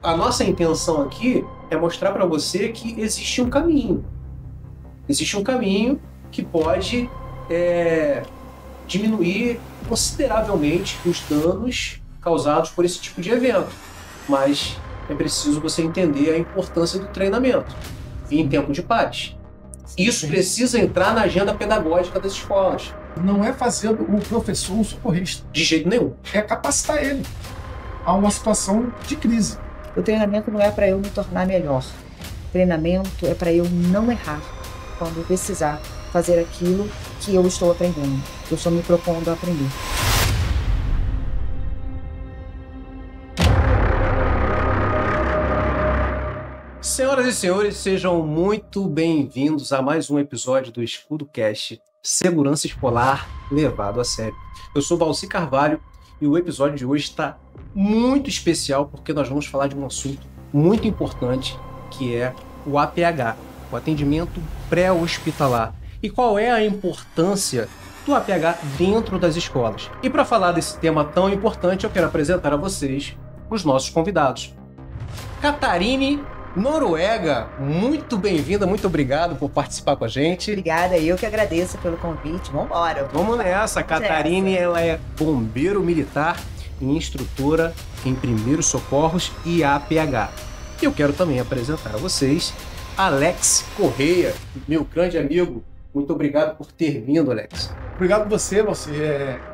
a nossa intenção aqui é mostrar para você que existe um caminho. Existe um caminho que pode diminuir consideravelmente os danos causados por esse tipo de evento. Mas é preciso você entender a importância do treinamento em tempo de paz. Isso precisa entrar na agenda pedagógica das escolas. Não é fazer o professor um socorrista. De jeito nenhum. É capacitar ele a uma situação de crise. O treinamento não é para eu me tornar melhor. O treinamento é para eu não errar quando eu precisar fazer aquilo que eu estou aprendendo, que eu estou me propondo a aprender. Senhoras e senhores, sejam muito bem-vindos a mais um episódio do EscudoCast Segurança Escolar Levado a Sério. Eu sou Valci Carvalho e o episódio de hoje está muito especial porque nós vamos falar de um assunto muito importante que é o APH, o atendimento pré-hospitalar. E qual é a importância do APH dentro das escolas? E para falar desse tema tão importante, eu quero apresentar a vocês os nossos convidados. Catarine Noruega, muito bem-vinda, muito obrigado por participar com a gente. Obrigada, eu que agradeço pelo convite. Vamos embora. Vamos nessa. A Catarine, ela é bombeiro militar e instrutora em primeiros socorros e APH. Eu quero também apresentar a vocês Alex Correia, meu grande amigo. Muito obrigado por ter vindo, Alex. Obrigado você.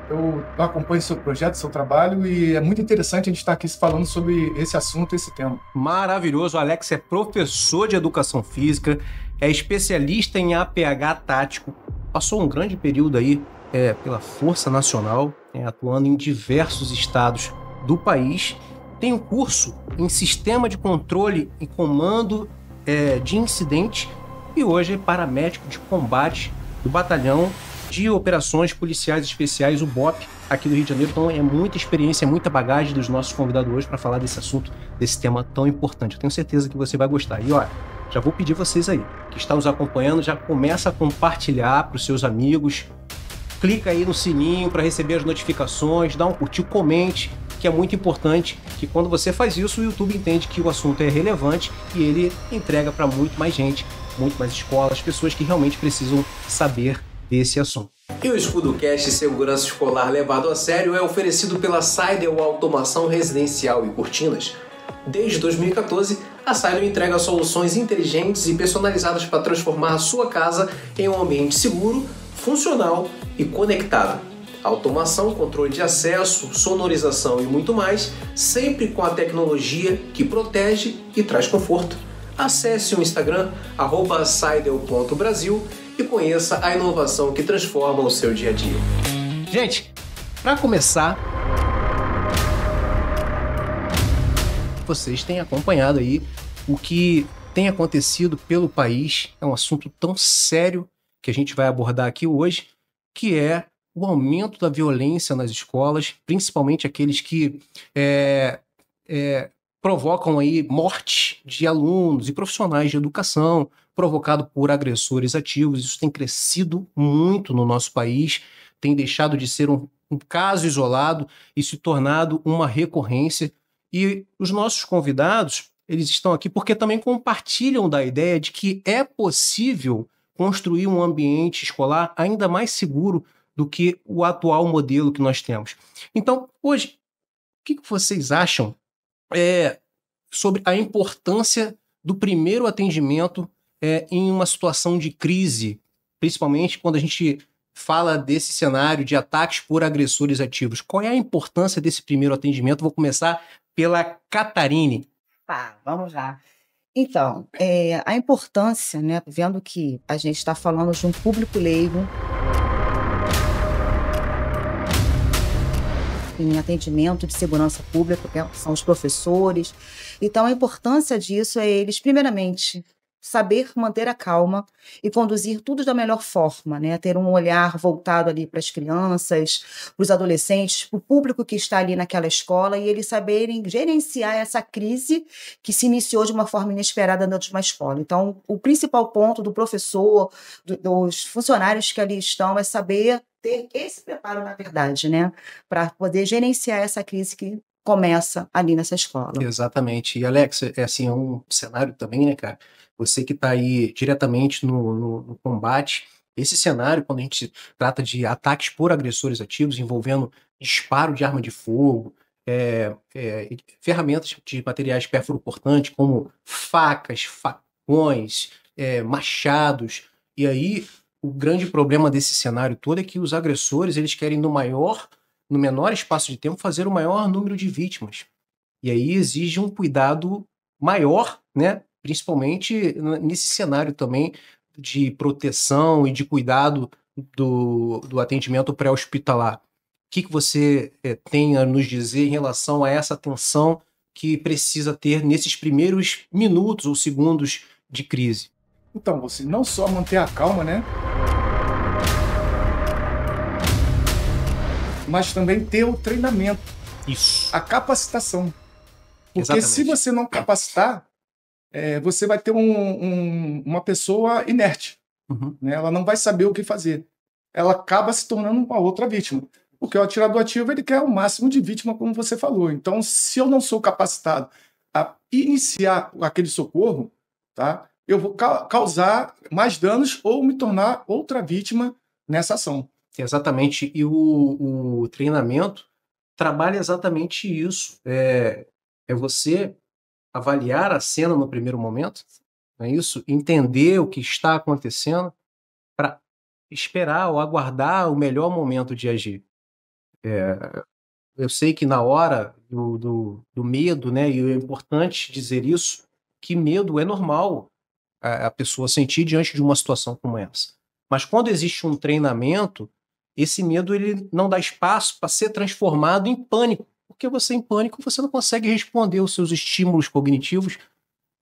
Eu acompanho seu projeto, seu trabalho, e é muito interessante a gente estar aqui falando sobre esse assunto, esse tema. Maravilhoso. O Alex é professor de educação física, é especialista em APH tático, passou um grande período aí pela Força Nacional, atuando em diversos estados do país, tem um curso em Sistema de Controle e Comando de Incidente e hoje é paramédico de combate do Batalhão de Operações Policiais Especiais, o BOP, aqui do Rio de Janeiro. Então é muita experiência, muita bagagem dos nossos convidados hoje para falar desse assunto, desse tema tão importante. Eu tenho certeza que você vai gostar. E olha, já vou pedir vocês aí, que estão nos acompanhando, já começa a compartilhar para os seus amigos, clica aí no sininho para receber as notificações, dá um curtir, comente, que é muito importante, que quando você faz isso, o YouTube entende que o assunto é relevante e ele entrega para muito mais gente, muito mais escolas, pessoas que realmente precisam saber desse assunto. E o EscudoCast Segurança Escolar Levado a Sério é oferecido pela Seidel Automação Residencial e Cortinas. Desde 2014, a Seidel entrega soluções inteligentes e personalizadas para transformar a sua casa em um ambiente seguro, funcional e conectado. Automação, controle de acesso, sonorização e muito mais, sempre com a tecnologia que protege e traz conforto. Acesse o Instagram @seidel.brasil e conheça a inovação que transforma o seu dia a dia. Gente, para começar, vocês têm acompanhado aí o que tem acontecido pelo país. É um assunto tão sério que a gente vai abordar aqui hoje, que é o aumento da violência nas escolas, principalmente aqueles que provocam aí morte de alunos e profissionais de educação, provocado por agressores ativos. Isso tem crescido muito no nosso país, tem deixado de ser um caso isolado e se tornado uma recorrência. E os nossos convidados, eles estão aqui porque também compartilham da ideia de que é possível construir um ambiente escolar ainda mais seguro do que o atual modelo que nós temos. Então, hoje, o que vocês acham sobre a importância do primeiro atendimento em uma situação de crise, principalmente quando a gente fala desse cenário de ataques por agressores ativos? Qual é a importância desse primeiro atendimento? Vou começar pela Catarine. Vamos lá. Então, a importância, né, vendo que a gente está falando de um público leigo, em atendimento de segurança pública, que são os professores. Então, a importância disso é eles, primeiramente, saber manter a calma e conduzir tudo da melhor forma, né? Ter um olhar voltado ali para as crianças, para os adolescentes, para o público que está ali naquela escola, e eles saberem gerenciar essa crise que se iniciou de uma forma inesperada dentro de uma escola. Então, o principal ponto do professor, dos funcionários que ali estão, é saber ter esse preparo, na verdade, né? Para poder gerenciar essa crise que começa ali nessa escola. Exatamente. E, Alex, é um cenário também, né, cara? Você que está aí diretamente no combate, esse cenário, quando a gente trata de ataques por agressores ativos, envolvendo disparo de arma de fogo, ferramentas de materiais perfuro-cortantes, como facas, facões, machados. E aí, o grande problema desse cenário todo é que os agressores, eles querem no menor espaço de tempo, fazer o maior número de vítimas. E aí exige um cuidado maior, né? Principalmente nesse cenário também de proteção e de cuidado do atendimento pré-hospitalar. O que você tem a nos dizer em relação a essa atenção que precisa ter nesses primeiros minutos ou segundos de crise? Então, você não só manter a calma, né? Mas também ter o treinamento. Isso. A capacitação. Porque Exatamente. se você não capacitar, você vai ter uma pessoa inerte. Uhum. Né? Ela não vai saber o que fazer. Ela acaba se tornando uma outra vítima. Porque o atirador ativo, ele quer o máximo de vítima, como você falou. Então, se eu não sou capacitado a iniciar aquele socorro, tá? Eu vou causar mais danos ou me tornar outra vítima nessa ação. Exatamente. E o treinamento trabalha exatamente isso. É você avaliar a cena no primeiro momento, não é isso? Entender o que está acontecendo para esperar ou aguardar o melhor momento de agir. Eu sei que na hora do medo, né, e é importante dizer isso, que medo é normal a pessoa sentir diante de uma situação como essa. Mas quando existe um treinamento, esse medo ele não dá espaço para ser transformado em pânico, porque você em pânico você não consegue responder aos seus estímulos cognitivos.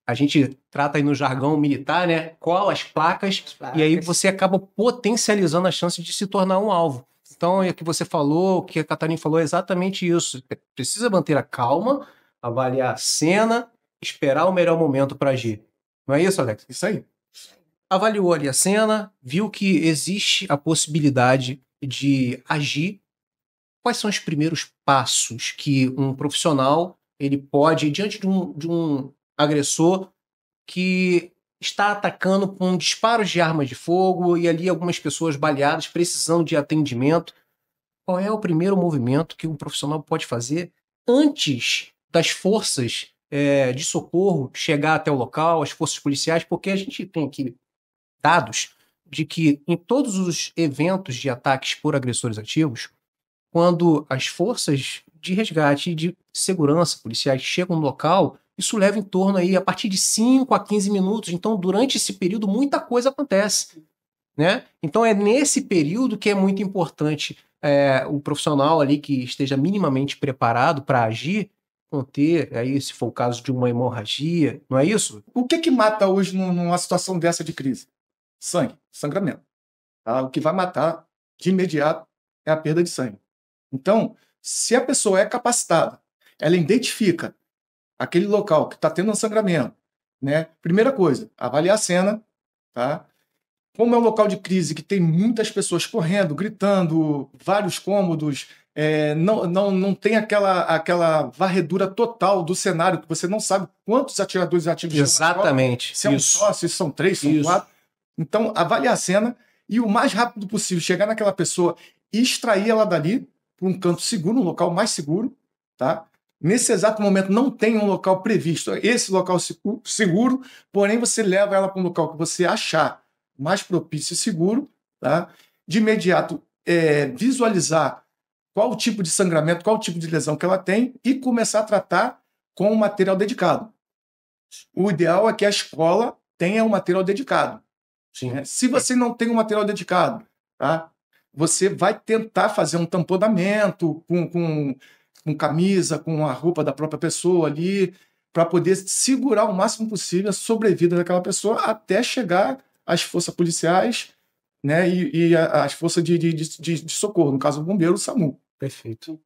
A gente trata aí no jargão militar, né? Cola as placas, e aí você acaba potencializando a chance de se tornar um alvo. Então, é o que você falou, o que a Catarina falou, é exatamente isso. Precisa manter a calma, avaliar a cena, esperar o melhor momento para agir. Não é isso, Alex? Isso aí. Avaliou ali a cena, viu que existe a possibilidade de agir. Quais são os primeiros passos que um profissional ele pode, diante de um agressor que está atacando com disparos de armas de fogo e ali algumas pessoas baleadas precisando de atendimento, qual é o primeiro movimento que um profissional pode fazer antes das forças de socorro chegar até o local, as forças policiais? Porque a gente tem aqui dados de que em todos os eventos de ataques por agressores ativos, quando as forças de resgate e de segurança policiais chegam no local, isso leva em torno aí a partir de 5 a 15 minutos. Então, durante esse período, muita coisa acontece, né? Então, é nesse período que é muito importante o profissional ali que esteja minimamente preparado para agir, conter, aí, se for o caso de uma hemorragia, não é isso? O que mata hoje numa situação dessa de crise? Sangue, sangramento. Tá? O que vai matar de imediato é a perda de sangue. Então, se a pessoa é capacitada, ela identifica aquele local que está tendo um sangramento, né? Primeira coisa, avaliar a cena, tá? Como é um local de crise que tem muitas pessoas correndo, gritando, vários cômodos, não tem aquela varredura total do cenário, que você não sabe quantos atiradores ativos Exatamente. se é um só, se são 3, são 4. Então, avaliar a cena e o mais rápido possível chegar naquela pessoa e extrair ela dali para um canto seguro, um local mais seguro, tá? Nesse exato momento não tem um local previsto, esse local seguro, porém você leva ela para um local que você achar mais propício e seguro, tá? De imediato visualizar qual o tipo de sangramento, qual o tipo de lesão que ela tem e começar a tratar com um material dedicado. O ideal é que a escola tenha um material dedicado. Sim. Né? Se você não tem um material dedicado, tá? Você vai tentar fazer um tamponamento com camisa, com a roupa da própria pessoa ali, para poder segurar o máximo possível a sobrevida daquela pessoa até chegar às forças policiais, né, e as forças de socorro, no caso o bombeiro, o SAMU. Perfeito.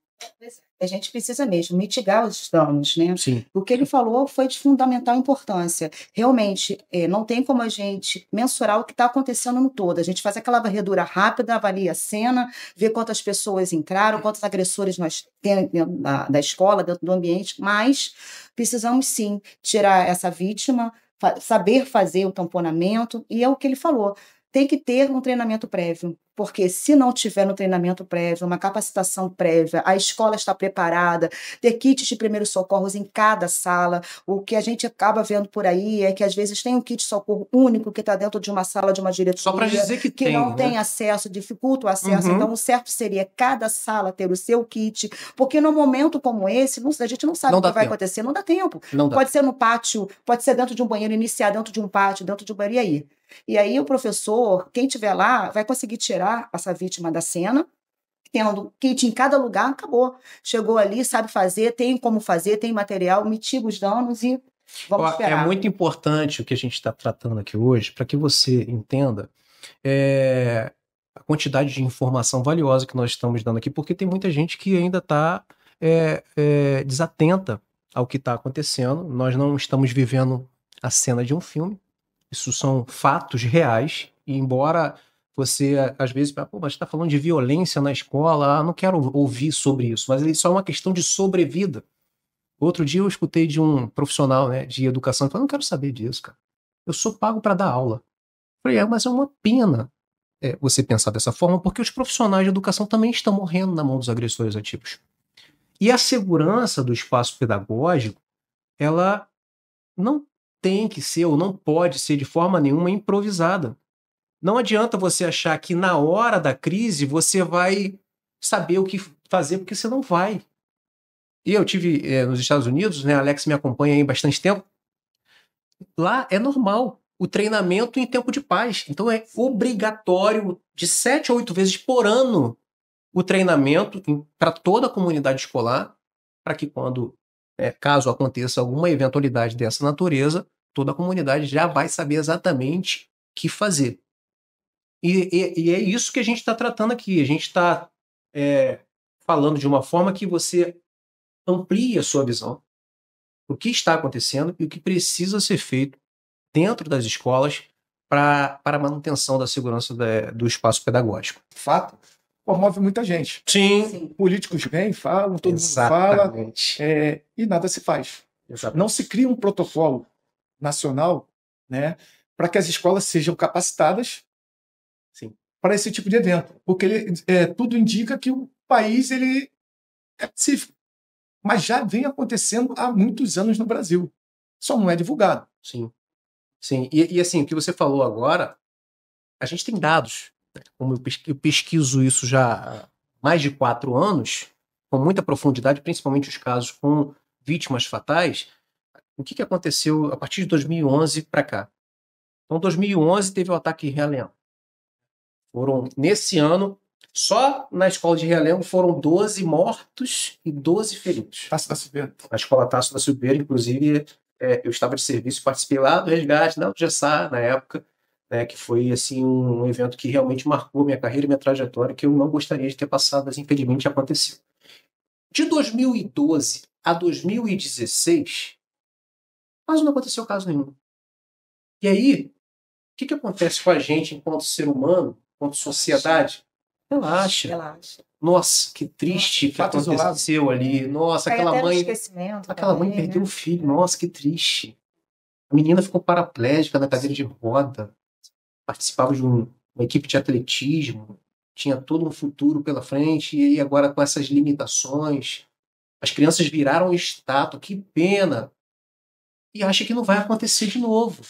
A gente precisa mesmo mitigar os danos, né? Sim. O que ele falou foi de fundamental importância. Realmente, não tem como a gente mensurar o que está acontecendo no todo. A gente faz aquela varredura rápida, avalia a cena, vê quantas pessoas entraram, quantos agressores nós temos dentro da escola, dentro do ambiente, mas precisamos sim tirar essa vítima, saber fazer o tamponamento, e é o que ele falou. Tem que ter um treinamento prévio, porque se não tiver no treinamento prévio, uma capacitação prévia, a escola está preparada, ter kits de primeiros socorros em cada sala. O que a gente acaba vendo por aí é que às vezes tem um kit de socorro único que está dentro de uma sala de uma diretoria. Só para dizer que tem, não né? tem acesso, dificulta o acesso. Então, o certo seria cada sala ter o seu kit, porque num momento como esse, a gente não sabe o que vai acontecer, não dá tempo. Pode ser no pátio, pode ser dentro de um banheiro, iniciar dentro de um pátio, dentro de um banheiro, e aí? E aí o professor, quem estiver lá, vai conseguir tirar essa vítima da cena, tendo kit em cada lugar, acabou. Chegou ali, sabe fazer, tem como fazer, tem material, mitiga os danos e vamos esperar. É muito importante o que a gente está tratando aqui hoje, para que você entenda a quantidade de informação valiosa que nós estamos dando aqui, porque tem muita gente que ainda está desatenta ao que está acontecendo. Nós não estamos vivendo a cena de um filme. Isso são fatos reais, e embora você, às vezes, mas está falando de violência na escola, não quero ouvir sobre isso, mas isso é uma questão de sobrevida. Outro dia eu escutei de um profissional, né, de educação, que falou, não quero saber disso, cara. Eu sou pago para dar aula. Eu falei, mas é uma pena você pensar dessa forma, porque os profissionais de educação também estão morrendo na mão dos agressores ativos. E a segurança do espaço pedagógico, ela não tem que ser ou não pode ser de forma nenhuma improvisada. Não adianta você achar que na hora da crise você vai saber o que fazer, porque você não vai. E eu tive nos Estados Unidos, né, Alex me acompanha aí bastante tempo, lá é normal o treinamento em tempo de paz. Então é obrigatório de 7 a 8 vezes por ano o treinamento para toda a comunidade escolar, para que quando caso aconteça alguma eventualidade dessa natureza, toda a comunidade já vai saber exatamente o que fazer. E é isso que a gente está tratando aqui. A gente está falando de uma forma que você amplie a sua visão do que está acontecendo e o que precisa ser feito dentro das escolas para a manutenção da segurança do espaço pedagógico. Fato. Promove muita gente. Sim. Políticos vêm, falam, todo mundo fala, e nada se faz. Exatamente. Não se cria um protocolo nacional, né, para que as escolas sejam capacitadas para esse tipo de evento. Porque tudo indica que o país ele é pacífico. Mas já vem acontecendo há muitos anos no Brasil. Só não é divulgado. Sim. Sim. E assim, o que você falou agora, a gente tem dados. Como eu pesquiso isso já há mais de 4 anos, com muita profundidade, principalmente os casos com vítimas fatais. O que aconteceu a partir de 2011 para cá? Então, 2011 teve o ataque em Realengo. Nesse ano, só na escola de Realengo foram 12 mortos e 12 feridos. Tasso da Silveira. A escola Tasso da Silveira, inclusive, eu estava de serviço, participei lá do resgate, na UFJSA, na época, que foi assim, um evento que realmente marcou minha carreira e minha trajetória, que eu não gostaria de ter passado, mas infelizmente aconteceu. De 2012 a 2016, quase não aconteceu caso nenhum. E aí, o que acontece com a gente enquanto ser humano, enquanto sociedade? Relaxa. Nossa, que triste que aconteceu ali. Nossa, aquela mãe perdeu o filho. Nossa, que triste. A menina ficou paraplégica na cadeira de roda. Participava de uma equipe de atletismo. Tinha todo um futuro pela frente. E aí agora com essas limitações, as crianças viraram estátua. Que pena. E acha que não vai acontecer de novo.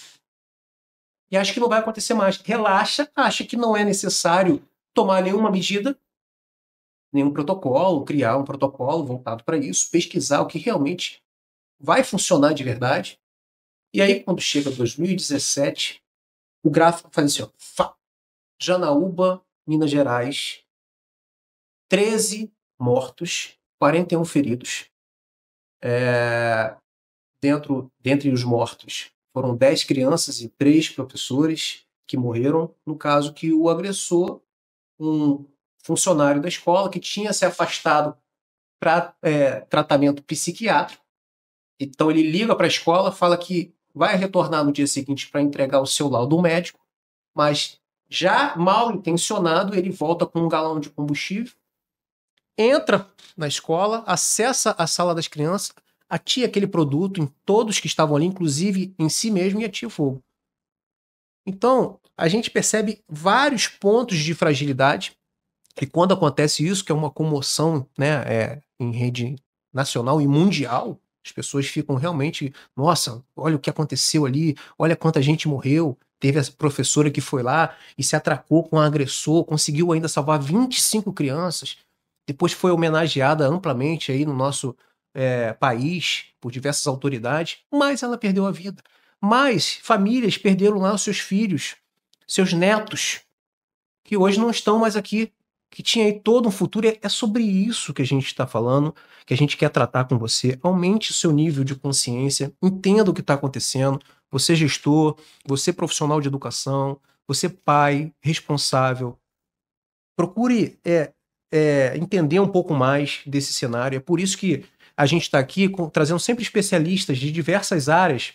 E acha que não vai acontecer mais. Relaxa, acha que não é necessário tomar nenhuma medida, nenhum protocolo, criar um protocolo voltado para isso, pesquisar o que realmente vai funcionar de verdade. E aí, quando chega 2017, o gráfico faz assim, ó, Janaúba, Minas Gerais, 13 mortos, 41 feridos. Dentre os mortos, foram 10 crianças e 3 professores que morreram, no caso que o agressor, um funcionário da escola que tinha se afastado para tratamento psiquiátrico. Então ele liga para a escola, fala que vai retornar no dia seguinte para entregar o seu laudo médico, mas já mal intencionado, ele volta com um galão de combustível, entra na escola, acessa a sala das crianças, atia aquele produto em todos que estavam ali, inclusive em si mesmo, e atia o fogo. Então, a gente percebe vários pontos de fragilidade, e quando acontece isso, que é uma comoção, né, em rede nacional e mundial, as pessoas ficam realmente, nossa, olha o que aconteceu ali, olha quanta gente morreu. Teve essa professora que foi lá e se atracou com um agressor, conseguiu ainda salvar 25 crianças, depois foi homenageada amplamente aí no nosso país por diversas autoridades, mas ela perdeu a vida. Mas famílias perderam lá os seus filhos, seus netos, que hoje não estão mais aqui, que tinha aí todo um futuro. É sobre isso que a gente está falando, que a gente quer tratar com você. Aumente o seu nível de consciência, entenda o que está acontecendo. Você gestor, você profissional de educação, você pai, responsável. Procure entender um pouco mais desse cenário. É por isso que a gente está aqui trazendo sempre especialistas de diversas áreas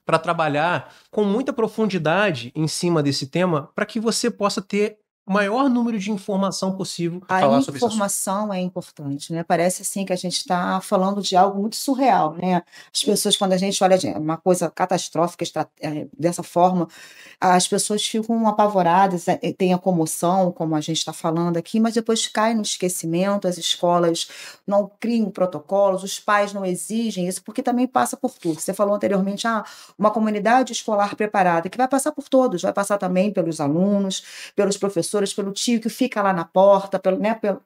para trabalhar com muita profundidade em cima desse tema, para que você possa ter o maior número de informação possível para falar sobre isso. A informação é importante, né? Parece assim que a gente está falando de algo muito surreal, né? As pessoas, quando a gente olha uma coisa catastrófica dessa forma, as pessoas ficam apavoradas, tem a comoção, como a gente está falando aqui, mas depois cai no esquecimento, as escolas não criam protocolos, os pais não exigem isso, porque também passa por tudo. Você falou anteriormente, uma comunidade escolar preparada, que vai passar por todos, vai passar também pelos alunos, pelos professores, pelo tio que fica lá na porta,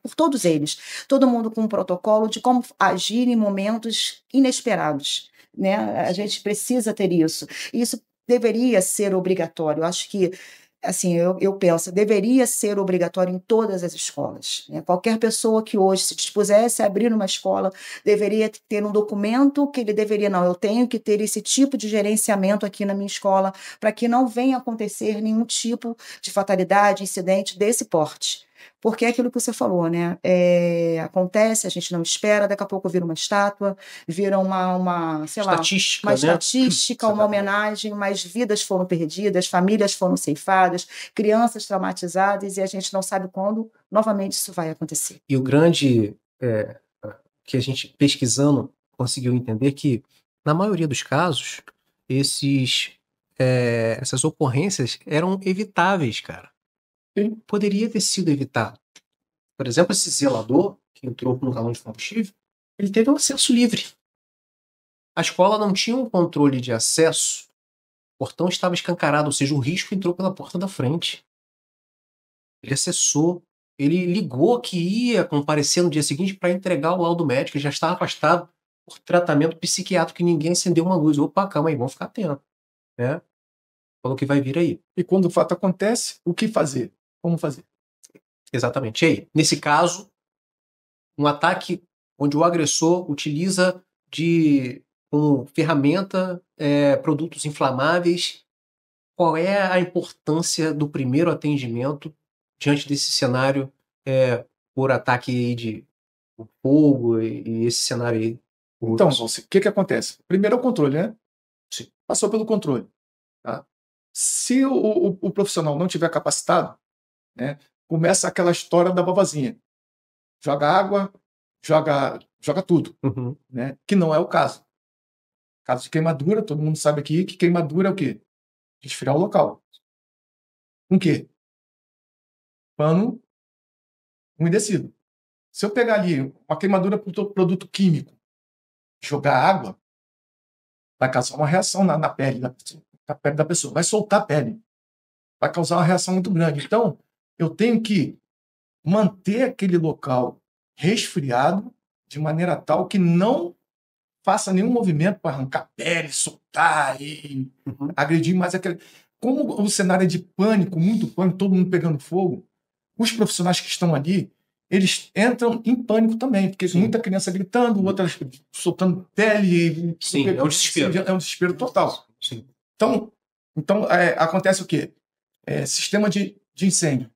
por todos eles. Todo mundo com um protocolo de como agir em momentos inesperados, né? A gente precisa ter isso. E isso deveria ser obrigatório. Eu acho que, assim, eu penso, deveria ser obrigatório em todas as escolas, né? Qualquer pessoa que hoje se dispusesse a abrir uma escola deveria ter um documento que ele deveria, não, eu tenho que ter esse tipo de gerenciamento aqui na minha escola para que não venha acontecer nenhum tipo de fatalidade, incidente desse porte. Porque é aquilo que você falou, né? Acontece, a gente não espera, daqui a pouco vira uma estátua, vira uma estatística, uma estatística, uma homenagem, mas vidas foram perdidas, famílias foram ceifadas, crianças traumatizadas, e a gente não sabe quando novamente isso vai acontecer. E o grande que a gente pesquisando conseguiu entender que, na maioria dos casos, essas ocorrências eram evitáveis, cara. Sim. Poderia ter sido evitado. Por exemplo, esse zelador que entrou com um galão de combustível, ele teve um acesso livre. A escola não tinha um controle de acesso, o portão estava escancarado, ou seja, o risco entrou pela porta da frente. Ele acessou, ele ligou que ia comparecer no dia seguinte para entregar o laudo médico, ele já estava afastado por tratamento psiquiátrico, que ninguém acendeu uma luz. Opa, calma aí, vamos ficar atento, né? Falou que vai vir aí. E quando o fato acontece, o que fazer? Como fazer? Exatamente. E aí, nesse caso, um ataque onde o agressor utiliza como ferramenta produtos inflamáveis, qual é a importância do primeiro atendimento diante desse cenário por ataque aí de fogo e esse cenário aí? Então, o que acontece? Primeiro é o controle, né? Sim. Passou pelo controle. Tá? Se o profissional não tiver capacitado, né, começa aquela história da vovozinha. Joga água, joga tudo. Uhum. Né? Que não é o caso. Caso de queimadura, todo mundo sabe aqui que queimadura é o quê? Resfriar o local. Com o quê? Pano umedecido. Se eu pegar ali uma queimadura por produto químico, jogar água, vai causar uma reação na pele da pessoa. Vai soltar a pele. Vai causar uma reação muito grande. Então, eu tenho que manter aquele local resfriado de maneira tal que não faça nenhum movimento para arrancar pele, soltar e agredir mais aquele. Como o cenário é de pânico, muito pânico, todo mundo pegando fogo, os profissionais que estão ali, eles entram em pânico também, porque muita criança gritando, outra soltando pele. Sim, é um desespero. É um desespero total. Sim. Então acontece o quê? Sistema de incêndio.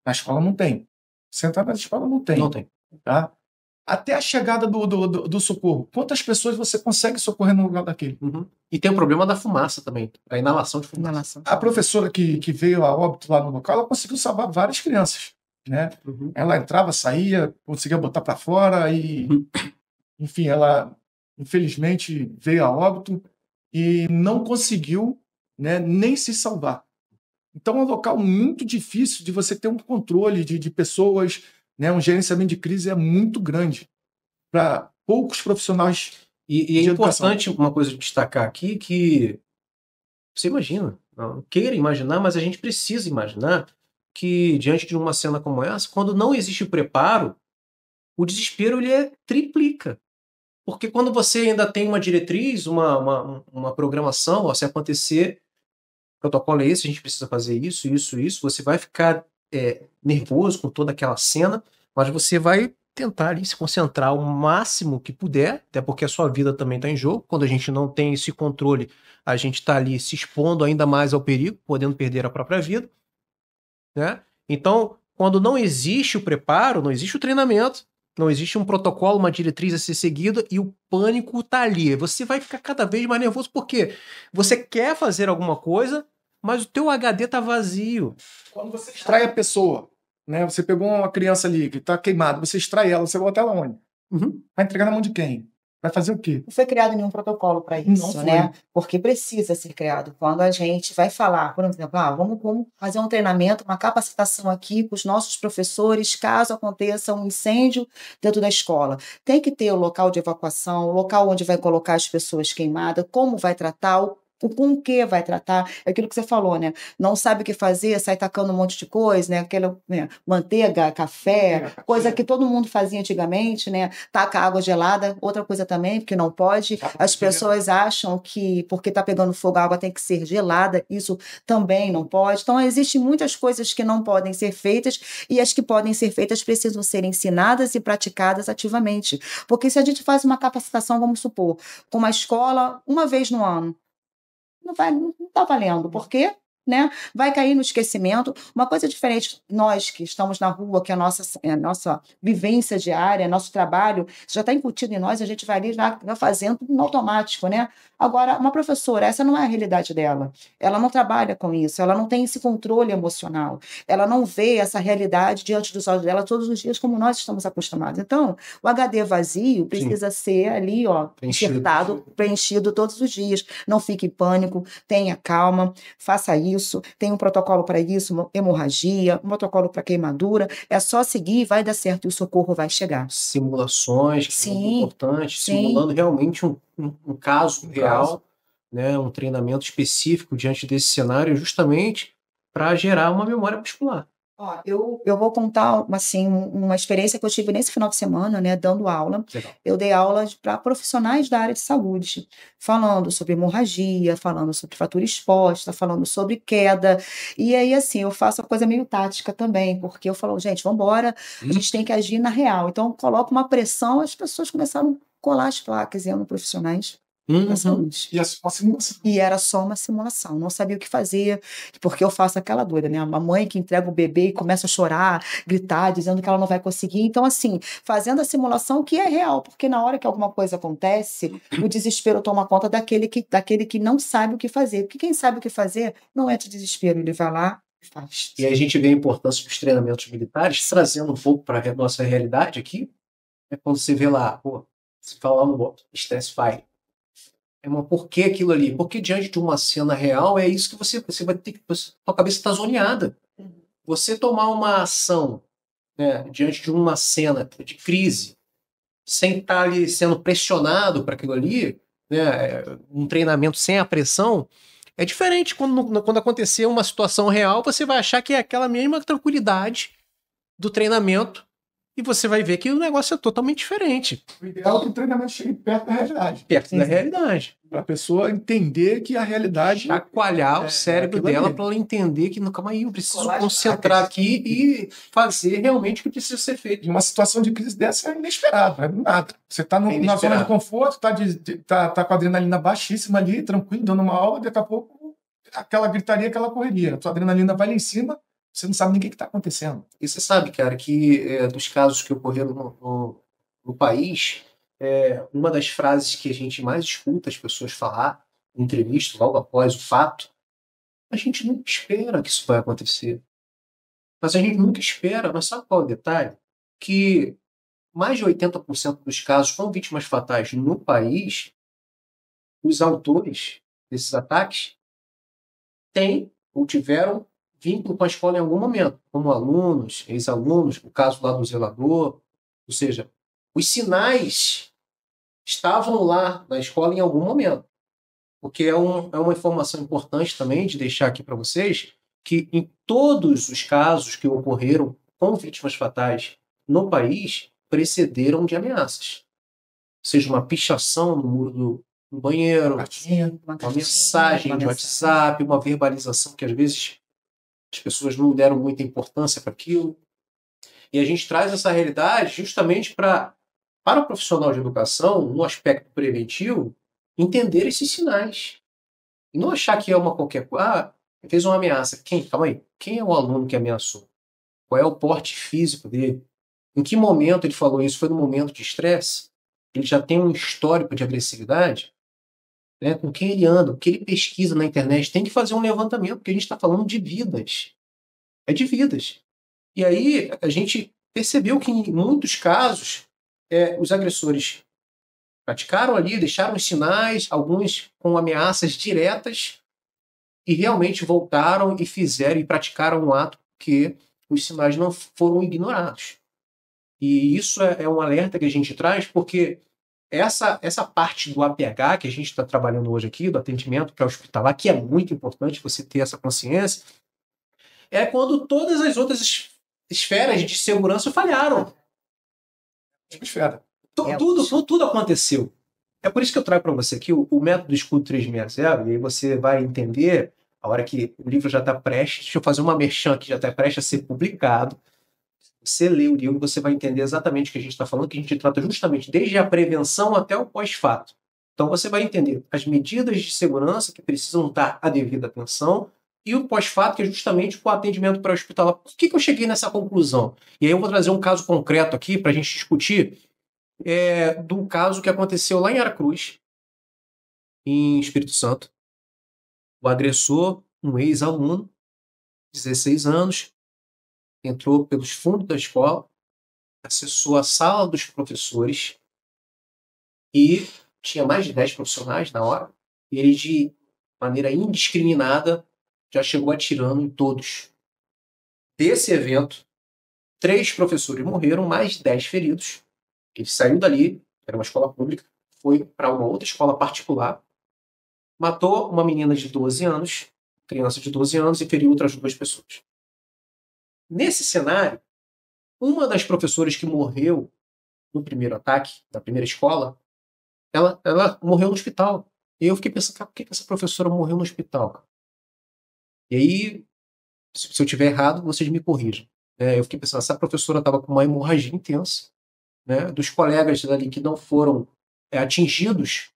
Na escola não tem. Você entrar na escola não tem. Não tem. Tá? até a chegada do socorro. Quantas pessoas você consegue socorrer no lugar daquele? E tem o problema da fumaça também, a inalação de fumaça. A professora que veio a óbito lá no local, ela conseguiu salvar várias crianças, né? Ela entrava, saía, conseguia botar para fora e, enfim, ela infelizmente veio a óbito e não conseguiu, né, nem se salvar. Então é um local muito difícil de você ter um controle de pessoas, né? Um gerenciamento de crise é muito grande para poucos profissionais. E é importante uma coisa de destacar aqui que você imagina, não queira imaginar, mas a gente precisa imaginar que diante de uma cena como essa, quando não existe o preparo, o desespero ele triplica. Porque quando você ainda tem uma diretriz, uma programação, ó, se acontecer, o protocolo é esse, a gente precisa fazer isso, você vai ficar nervoso com toda aquela cena, mas você vai tentar ali se concentrar o máximo que puder, até porque a sua vida também está em jogo. Quando a gente não tem esse controle, a gente está ali se expondo ainda mais ao perigo, podendo perder a própria vida, né? Então, quando não existe o preparo, não existe o treinamento, não existe um protocolo, uma diretriz a ser seguida e o pânico está ali. Você vai ficar cada vez mais nervoso porque você quer fazer alguma coisa, mas o teu HD está vazio. Quando você extrai a pessoa, né? Você pegou uma criança ali que está queimada, você extrai ela, você bota ela onde? Vai entregar na mão de quem? Vai fazer o quê? Não foi criado nenhum protocolo para isso, né? Porque precisa ser criado. Quando a gente vai falar, por exemplo, vamos fazer um treinamento, uma capacitação aqui com os nossos professores, caso aconteça um incêndio dentro da escola. Tem que ter o local de evacuação, o local onde vai colocar as pessoas queimadas, como vai tratar, com o que vai tratar, é aquilo que você falou, né? Não sabe o que fazer, sai tacando um monte de coisa, né? Aquela, né? Manteiga, café, coisa que todo mundo fazia antigamente, né? Taca água gelada, outra coisa também, porque não pode. As pessoas acham que porque tá pegando fogo a água tem que ser gelada, isso também não pode. Então, existem muitas coisas que não podem ser feitas e as que podem ser feitas precisam ser ensinadas e praticadas ativamente. Porque se a gente faz uma capacitação, vamos supor, com uma escola uma vez no ano, não está valendo. Por quê? Né? Vai cair no esquecimento. Uma coisa diferente, nós que estamos na rua, que é a nossa vivência diária, nosso trabalho, já está incutido em nós, a gente vai ali já fazendo no automático, né? Agora, uma professora, essa não é a realidade dela. Ela não trabalha com isso, ela não tem esse controle emocional, ela não vê essa realidade diante dos olhos dela todos os dias como nós estamos acostumados. Então, o HD vazio precisa ser ali, ó, enxertado, preenchido todos os dias. Não fique em pânico, tenha calma, faça isso, tem um protocolo para isso, hemorragia, um protocolo para queimadura, é só seguir, vai dar certo e o socorro vai chegar. Simulações, que são importantes, simulando realmente um caso real, né, um treinamento específico diante desse cenário, justamente para gerar uma memória muscular. Ó, eu vou contar assim, uma experiência que eu tive nesse final de semana, né, dando aula. Legal. Eu dei aula para profissionais da área de saúde, falando sobre hemorragia, falando sobre fratura exposta, falando sobre queda. E aí, assim, eu faço uma coisa meio tática também, porque eu falo, gente, vamos embora, a gente tem que agir na real. Então, eu coloco uma pressão, as pessoas começaram a colar as placas, eram profissionais da saúde. E era só uma simulação, não sabia o que fazer, porque eu faço aquela doida, né? A mãe que entrega o bebê e começa a chorar, gritar, dizendo que ela não vai conseguir. Então, assim, fazendo a simulação que é real, porque na hora que alguma coisa acontece, o desespero toma conta daquele que não sabe o que fazer. Porque quem sabe o que fazer não é de desespero, ele vai lá e faz. E aí a gente vê a importância dos treinamentos militares, trazendo um pouco para a nossa realidade aqui, é quando você vê lá, você fala lá no Stress Fire. Mas por que aquilo ali? Porque diante de uma cena real é isso que você vai ter que... Sua cabeça está zoneada. Você tomar uma ação, né, diante de uma cena de crise, sem estar ali sendo pressionado para aquilo ali, né, um treinamento sem a pressão, é diferente. Quando acontecer uma situação real, você vai achar que é aquela mesma tranquilidade do treinamento e você vai ver que o negócio é totalmente diferente. O ideal é que o treinamento chegue perto da realidade. Perto da realidade. Para a pessoa entender que a realidade... Chacoalhar o cérebro dela para ela entender que, calma aí, eu preciso concentrar aqui e fazer realmente o que precisa ser feito. E uma situação de crise dessa é inesperada, não é nada. Você está na zona de conforto, tá com a adrenalina baixíssima ali, tranquilo, dando uma aula, daqui a pouco aquela gritaria, aquela correria. A sua adrenalina vai lá em cima, você não sabe nem o que está acontecendo. E você sabe, cara, que dos casos que ocorreram no no país, uma das frases que a gente mais escuta as pessoas falar em entrevista, logo após o fato, a gente nunca espera que isso vai acontecer. Mas a gente nunca espera, mas sabe qual é o detalhe? Que mais de 80% dos casos com vítimas fatais no país, os autores desses ataques têm ou tiveram vínculo com a escola em algum momento, como alunos, ex-alunos, o caso lá do zelador, ou seja, os sinais estavam lá na escola em algum momento. Porque é uma informação importante também de deixar aqui para vocês que em todos os casos que ocorreram com vítimas fatais no país, precederam de ameaças. Seja uma pichação no muro do banheiro, uma mensagem de WhatsApp, uma verbalização que às vezes as pessoas não deram muita importância para aquilo. E a gente traz essa realidade justamente para o profissional de educação, no aspecto preventivo, entender esses sinais. E não achar que é uma qualquer coisa. Fez uma ameaça. Quem? Calma aí. Quem é o aluno que ameaçou? Qual é o porte físico dele? Em que momento ele falou isso? Foi no momento de estresse? Ele já tem um histórico de agressividade? Né? Com quem ele anda? O que ele pesquisa na internet? Tem que fazer um levantamento, porque a gente está falando de vidas. É de vidas. E aí a gente percebeu que em muitos casos os agressores praticaram ali, deixaram os sinais, alguns com ameaças diretas, e realmente voltaram e fizeram e praticaram um ato que os sinais não foram ignorados. E isso é um alerta que a gente traz, porque essa parte do APH que a gente está trabalhando hoje aqui, do atendimento pré-hospitalar, que é muito importante você ter essa consciência, é quando todas as outras esferas de segurança falharam. Esfera. Tudo aconteceu. É por isso que eu trago para você aqui o método Escudo 360, e aí você vai entender, a hora que o livro já está prestes, deixa eu fazer uma merchan que já está prestes a ser publicado. Você lê o livro, você vai entender exatamente o que a gente está falando, que a gente trata justamente desde a prevenção até o pós-fato. Então você vai entender as medidas de segurança que precisam dar a devida atenção e o pós-fato, que é justamente o atendimento pré-hospitalar. Por que eu cheguei nessa conclusão? E aí eu vou trazer um caso concreto aqui para a gente discutir do caso que aconteceu lá em Aracruz, em Espírito Santo. O agressor, um ex-aluno, 16 anos, entrou pelos fundos da escola, acessou a sala dos professores e tinha mais de 10 profissionais na hora. E ele, de maneira indiscriminada, já chegou atirando em todos. Desse evento, 3 professores morreram, mais 10 feridos. Ele saiu dali, era uma escola pública, foi para uma outra escola particular, matou uma menina de 12 anos, criança de 12 anos, e feriu outras 2 pessoas. Nesse cenário, uma das professoras que morreu no primeiro ataque, da primeira escola, ela morreu no hospital. E eu fiquei pensando, cara, por que essa professora morreu no hospital? E aí, se eu estiver errado, vocês me corrijam. Eu fiquei pensando, essa professora estava com uma hemorragia intensa, né, dos colegas ali que não foram atingidos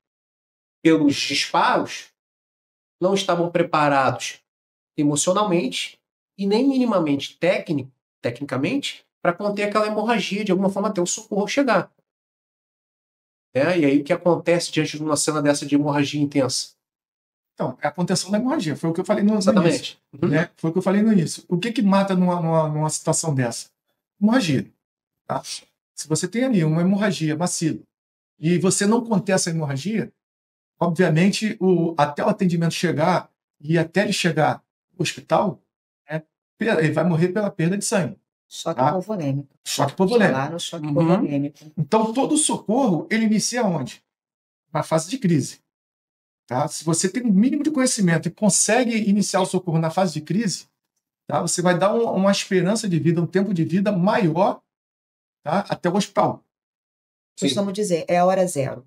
pelos disparos, não estavam preparados emocionalmente e nem minimamente tecnicamente para conter aquela hemorragia, de alguma forma até o socorro chegar. E aí o que acontece diante de uma cena dessa de hemorragia intensa? Então, é a contenção da hemorragia, foi o que eu falei no Exatamente. início. Né? Foi o que eu falei no início. O que mata numa situação dessa? Hemorragia. Tá? Se você tem ali uma hemorragia massiva e você não conter essa hemorragia, obviamente, até o atendimento chegar e até ele chegar no hospital, ele vai morrer pela perda de sangue. Choque hipovolêmico. Choque hipovolêmico. Lá no choque hipovolêmico. Então, todo o socorro, ele inicia onde? Na fase de crise. Tá? Se você tem um mínimo de conhecimento e consegue iniciar o socorro na fase de crise, tá? Você vai dar uma esperança de vida, um tempo de vida maior, tá? Até o hospital. Costumo dizer, é a hora zero.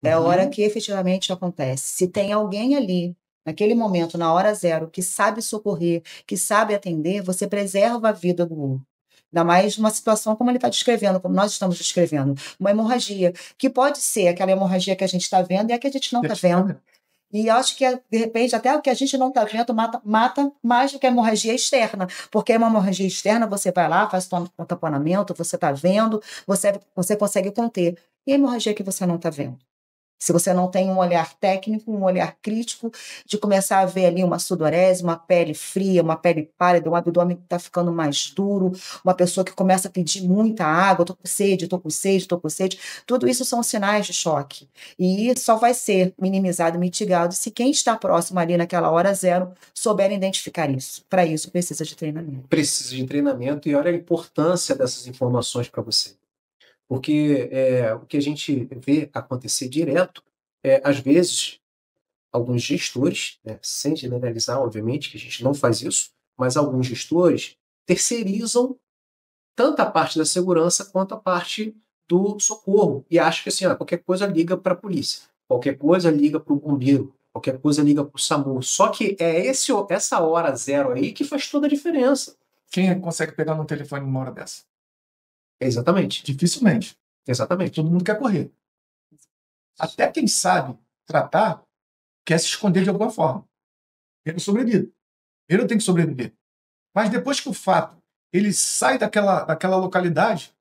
É a hora que efetivamente acontece. Se tem alguém ali, naquele momento, na hora zero, que sabe socorrer, que sabe atender, você preserva a vida do outro. Ainda mais numa situação como ele está descrevendo, como nós estamos descrevendo. Uma hemorragia, que pode ser aquela hemorragia que a gente está vendo e a que a gente não está vendo. E acho que, de repente, até o que a gente não está vendo mata mais do que a hemorragia externa. Porque uma hemorragia externa, você vai lá, faz o tamponamento, você está vendo, você consegue conter. E a hemorragia que você não está vendo? Se você não tem um olhar técnico, um olhar crítico, de começar a ver ali uma sudorese, uma pele fria, uma pele pálida, um abdômen que está ficando mais duro, uma pessoa que começa a pedir muita água, estou com sede, estou com sede, estou com sede, tudo isso são sinais de choque. E só vai ser minimizado, mitigado, se quem está próximo ali naquela hora zero souber identificar isso. Para isso precisa de treinamento. Precisa de treinamento, e olha a importância dessas informações para você. Porque o que a gente vê acontecer direto às vezes, alguns gestores, né, sem generalizar, obviamente, que a gente não faz isso, mas alguns gestores terceirizam tanto a parte da segurança quanto a parte do socorro. E acham que assim, qualquer coisa liga para a polícia, qualquer coisa liga para o bombeiro, qualquer coisa liga para o SAMU. Só que é essa hora zero aí que faz toda a diferença. Quem consegue pegar no telefone numa hora dessa? Exatamente. Dificilmente. Exatamente. Todo mundo quer correr. Até quem sabe tratar quer se esconder de alguma forma. Ele sobrevive. Ele tem que sobreviver. Mas depois que o fato ele sai daquela localidade,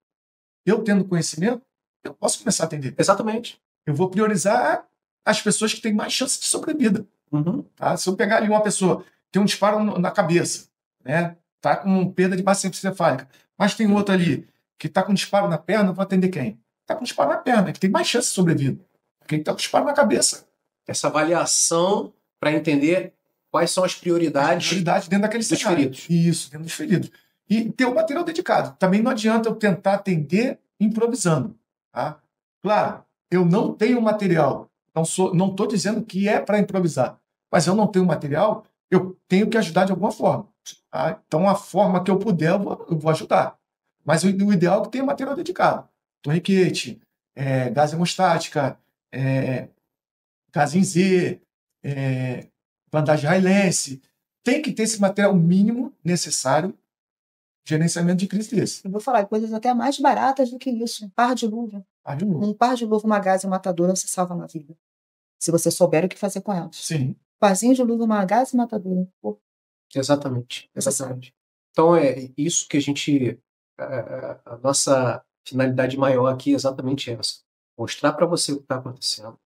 eu tendo conhecimento, eu posso começar a atender. Exatamente. Eu vou priorizar as pessoas que têm mais chance de sobrevida. Uhum. Tá? Se eu pegar ali uma pessoa tem um disparo na cabeça, né? Tá com perda de massa encefálica, mas tem outro ali que está com disparo na perna, eu vou atender quem? Está com disparo na perna, que tem mais chance de sobrevida. Quem está com disparo na cabeça. Essa avaliação para entender quais são as prioridades, dentro daquele dos cenário. feridos. Isso, dentro dos feridos. E ter o material dedicado. Também não adianta eu tentar atender improvisando. Tá? Claro, eu não tenho material. Não estou dizendo que é para improvisar. Mas eu não tenho material, eu tenho que ajudar de alguma forma. Tá? Então, a forma que eu puder, eu vou ajudar. Mas o ideal é que tenha material dedicado. Torniquete, gás hemostática, gás em Z, bandagem Raylense. Tem que ter esse material mínimo necessário de gerenciamento de crise desse. Eu vou falar coisas até mais baratas do que isso. Um par de luva. Um par de luva, uma gase matadora, você salva uma vida. Se você souber o que fazer com elas. Sim. Um parzinho de luva, uma gase matadora. Pô. Exatamente. Então é isso que a gente... A nossa finalidade maior aqui é exatamente essa. Mostrar para você o que está acontecendo.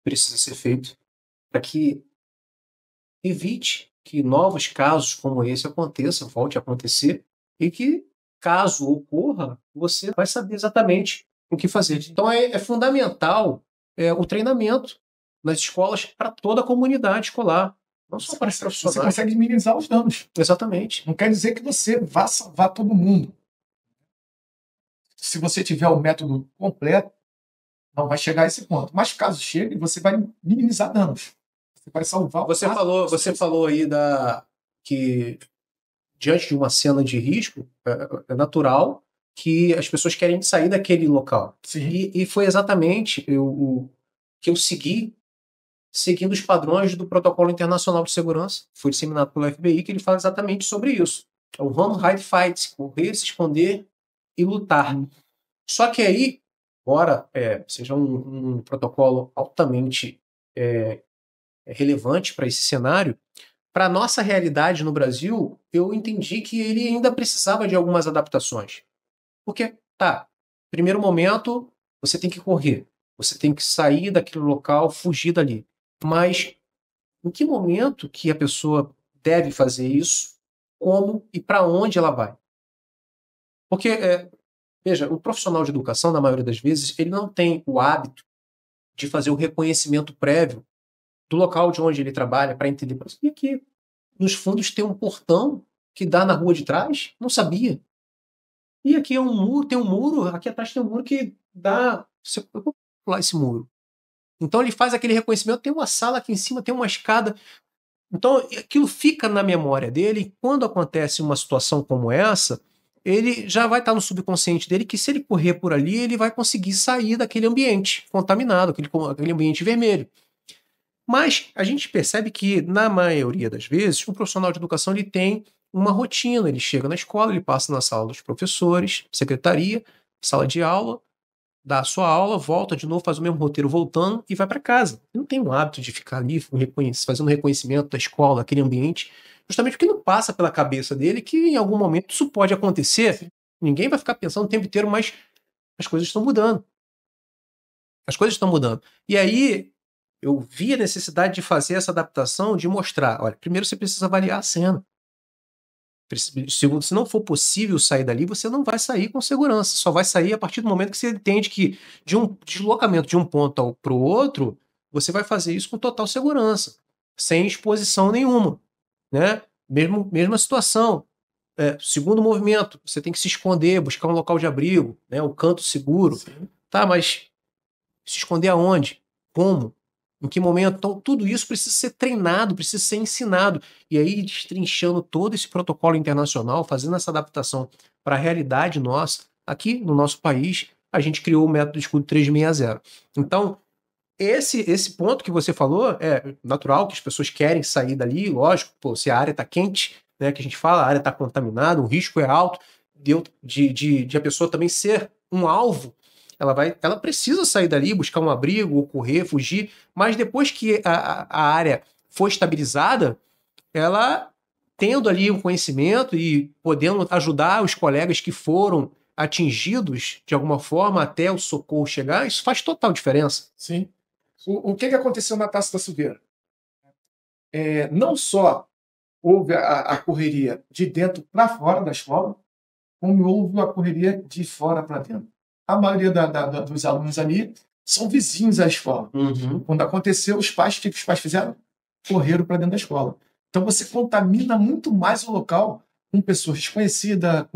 Precisa ser feito para que evite que novos casos como esse aconteçam, volte a acontecer, e que, caso ocorra, você vai saber exatamente o que fazer. Então é fundamental o treinamento nas escolas para toda a comunidade escolar, não só para os profissionais. Você consegue minimizar os danos. Exatamente. Não quer dizer que você vá salvar todo mundo. Se você tiver o método completo, não vai chegar a esse ponto. Mas caso chegue, você vai minimizar danos. Você vai salvar. Você falou aí que diante de uma cena de risco, é natural que as pessoas querem sair daquele local. Sim. E foi exatamente o que eu segui, seguindo os padrões do Protocolo Internacional de Segurança, foi disseminado pelo FBI, que ele fala exatamente sobre isso. É o run, hide, fight, correr, se esconder e lutar. Só que aí, embora seja um protocolo altamente relevante para esse cenário, para a nossa realidade no Brasil, eu entendi que ele ainda precisava de algumas adaptações. Porque, primeiro momento, você tem que correr, você tem que sair daquele local, fugir dali. Mas em que momento que a pessoa deve fazer isso, como e para onde ela vai? Porque, veja, o profissional de educação, na maioria das vezes, ele não tem o hábito de fazer o reconhecimento prévio do local de onde ele trabalha para entender. E aqui, nos fundos, tem um portão que dá na rua de trás? Não sabia. E aqui é um muro, tem um muro, aqui atrás tem um muro que dá... Eu vou pular esse muro. Então ele faz aquele reconhecimento, tem uma sala aqui em cima, tem uma escada. Então aquilo fica na memória dele, e quando acontece uma situação como essa, ele já vai estar no subconsciente dele que se ele correr por ali, ele vai conseguir sair daquele ambiente contaminado, aquele ambiente vermelho. Mas a gente percebe que, na maioria das vezes, o profissional de educação ele tem uma rotina. Ele chega na escola, ele passa na sala dos professores, secretaria, sala de aula, dá a sua aula, volta de novo, faz o mesmo roteiro voltando e vai para casa. Ele não tem um hábito de ficar ali fazendo reconhecimento da escola, daquele ambiente, justamente porque não passa pela cabeça dele que em algum momento isso pode acontecer. Sim. Ninguém vai ficar pensando o tempo inteiro, mas as coisas estão mudando. As coisas estão mudando. E aí eu vi a necessidade de fazer essa adaptação, de mostrar, olha, primeiro você precisa avaliar a cena. Se não for possível sair dali, você não vai sair com segurança. Só vai sair a partir do momento que você entende que de um deslocamento de um ponto para o outro, você vai fazer isso com total segurança, sem exposição nenhuma, né? Mesma situação. Segundo movimento, você tem que se esconder, buscar um local de abrigo, né? Um canto seguro. Sim. Tá, mas se esconder aonde? Como? Em que momento? Então, tudo isso precisa ser treinado, precisa ser ensinado. E aí, destrinchando todo esse protocolo internacional, fazendo essa adaptação para a realidade nossa, aqui no nosso país, a gente criou o método de escudo 360. Então, esse ponto que você falou é natural que as pessoas querem sair dali, lógico, se a área está quente, né, que a gente fala, a área está contaminada, o risco é alto de a pessoa também ser um alvo. Ela precisa sair dali, buscar um abrigo, ou correr, fugir, mas depois que a área for estabilizada, ela tendo ali um conhecimento e podendo ajudar os colegas que foram atingidos de alguma forma até o socorro chegar, isso faz total diferença. Sim. O que aconteceu na Taça da Silveira? Não só houve a correria de dentro para fora da escola, como houve a correria de fora para dentro. A maioria dos alunos ali são vizinhos à escola. Uhum. Quando aconteceu, o que os pais fizeram? Correram para dentro da escola. Então você contamina muito mais o local com pessoas desconhecidas,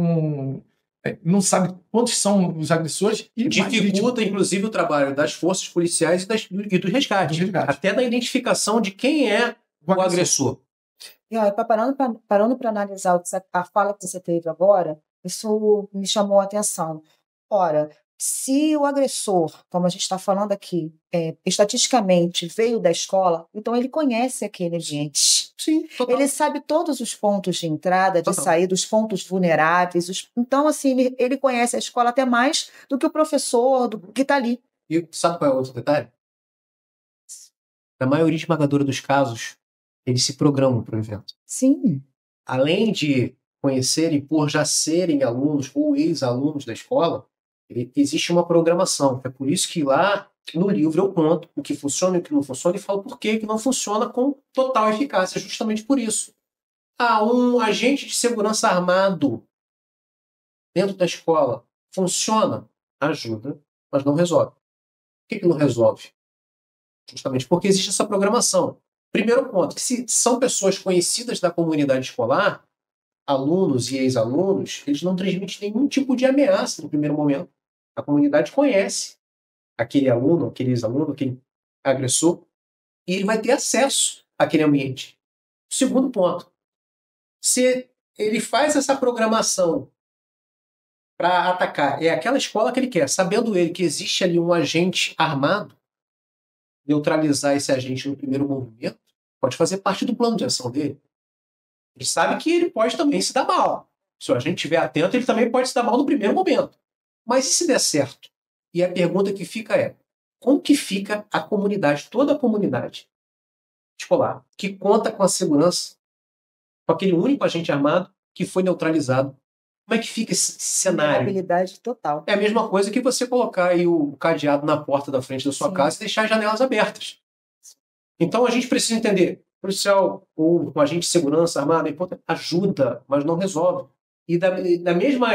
não sabe quantos são os agressores. E dificulta, inclusive, o trabalho das forças policiais e do resgate. Até da identificação de quem é o agressor. E, parando para analisar a fala que você teve agora, isso me chamou a atenção. Ora, se o agressor, como a gente está falando aqui, estatisticamente veio da escola, então ele conhece aquele ambiente. Sim, total. Ele sabe todos os pontos de entrada, de saída, os pontos vulneráveis. Então, assim, ele conhece a escola até mais do que o professor que está ali. E sabe qual é o outro detalhe? Na maioria esmagadora dos casos, eles se programam para o evento. Sim. Além de conhecerem por já serem alunos ou ex-alunos da escola, existe uma programação. É por isso que lá no livro eu conto o que funciona e o que não funciona e falo por que não funciona com total eficácia, justamente por isso. Um agente de segurança armado dentro da escola funciona? Ajuda, mas não resolve. Por que não resolve? Justamente porque existe essa programação. Primeiro ponto, que se são pessoas conhecidas da comunidade escolar, alunos e ex-alunos, eles não transmitem nenhum tipo de ameaça no primeiro momento. A comunidade conhece aquele aluno, aquele ex-aluno, aquele agressor, e ele vai ter acesso àquele ambiente. Segundo ponto, se ele faz essa programação para atacar, é aquela escola que ele quer, sabendo ele que existe ali um agente armado, neutralizar esse agente no primeiro movimento, pode fazer parte do plano de ação dele. Ele sabe que ele pode também se dar mal. Se o agente estiver atento, ele também pode se dar mal no primeiro momento. Mas e se der certo? E a pergunta que fica é, como que fica a comunidade, toda a comunidade escolar, que conta com a segurança, com aquele único agente armado que foi neutralizado? Como é que fica esse cenário? Habilidade total. É a mesma coisa que você colocar aí o cadeado na porta da frente da sua casa e deixar as janelas abertas. Então a gente precisa entender, policial ou um agente de segurança armado, ajuda, mas não resolve. E da mesma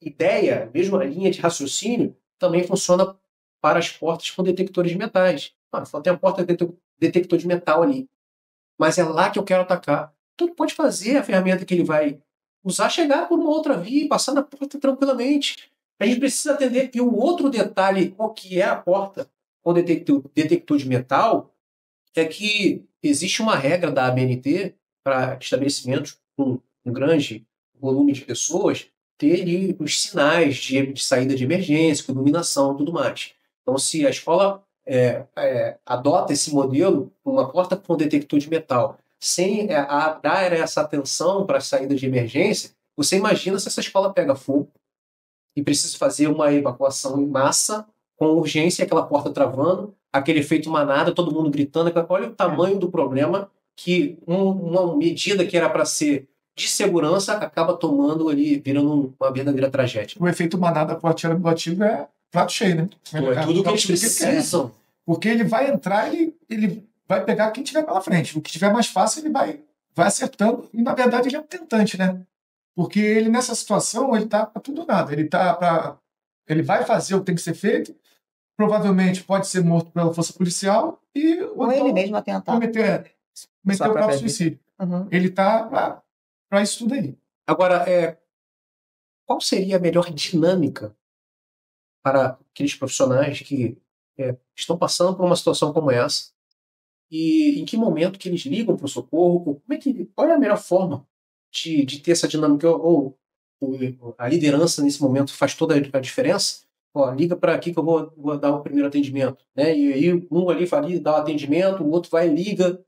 ideia, mesma linha de raciocínio, também funciona para as portas com detectores de metais. Só tem a porta de detector de metal ali. Mas é lá que eu quero atacar. Então ele pode fazer a ferramenta que ele vai usar, chegar por uma outra via e passar na porta tranquilamente. A gente precisa atender. E o outro detalhe, o que é a porta com detector de metal, é que existe uma regra da ABNT para estabelecimentos com um grande volume de pessoas ter ali os sinais de saída de emergência, com iluminação e tudo mais. Então, se a escola adota esse modelo, uma porta com detector de metal, sem dar essa atenção para a saída de emergência, você imagina se essa escola pega fogo e precisa fazer uma evacuação em massa com urgência, aquela porta travando, aquele efeito manada, todo mundo gritando. Olha o tamanho do problema que uma medida que era para ser de segurança acaba tomando ali, virando uma verdadeira tragédia. O efeito manada proativo é prato cheio, né? É tudo que eles precisam. Porque ele vai entrar, ele vai pegar quem tiver pela frente. O que tiver mais fácil, ele vai acertando. E, na verdade, ele é um tentante, né? Porque ele, nessa situação, ele tá para tudo ou nada. Ele vai fazer o que tem que ser feito, provavelmente pode ser morto pela força policial ou ele mesmo atentar. Cometer o próprio suicídio. Uhum. Ele tá para isso tudo aí. Agora, qual seria a melhor dinâmica para aqueles profissionais que estão passando por uma situação como essa? E em que momento que eles ligam para o socorro? Qual é a melhor forma de ter essa dinâmica? Ou a liderança nesse momento faz toda a diferença? Liga para aqui que eu vou dar o primeiro atendimento. Né? E aí um ali vai ali dar o atendimento, o outro vai e liga,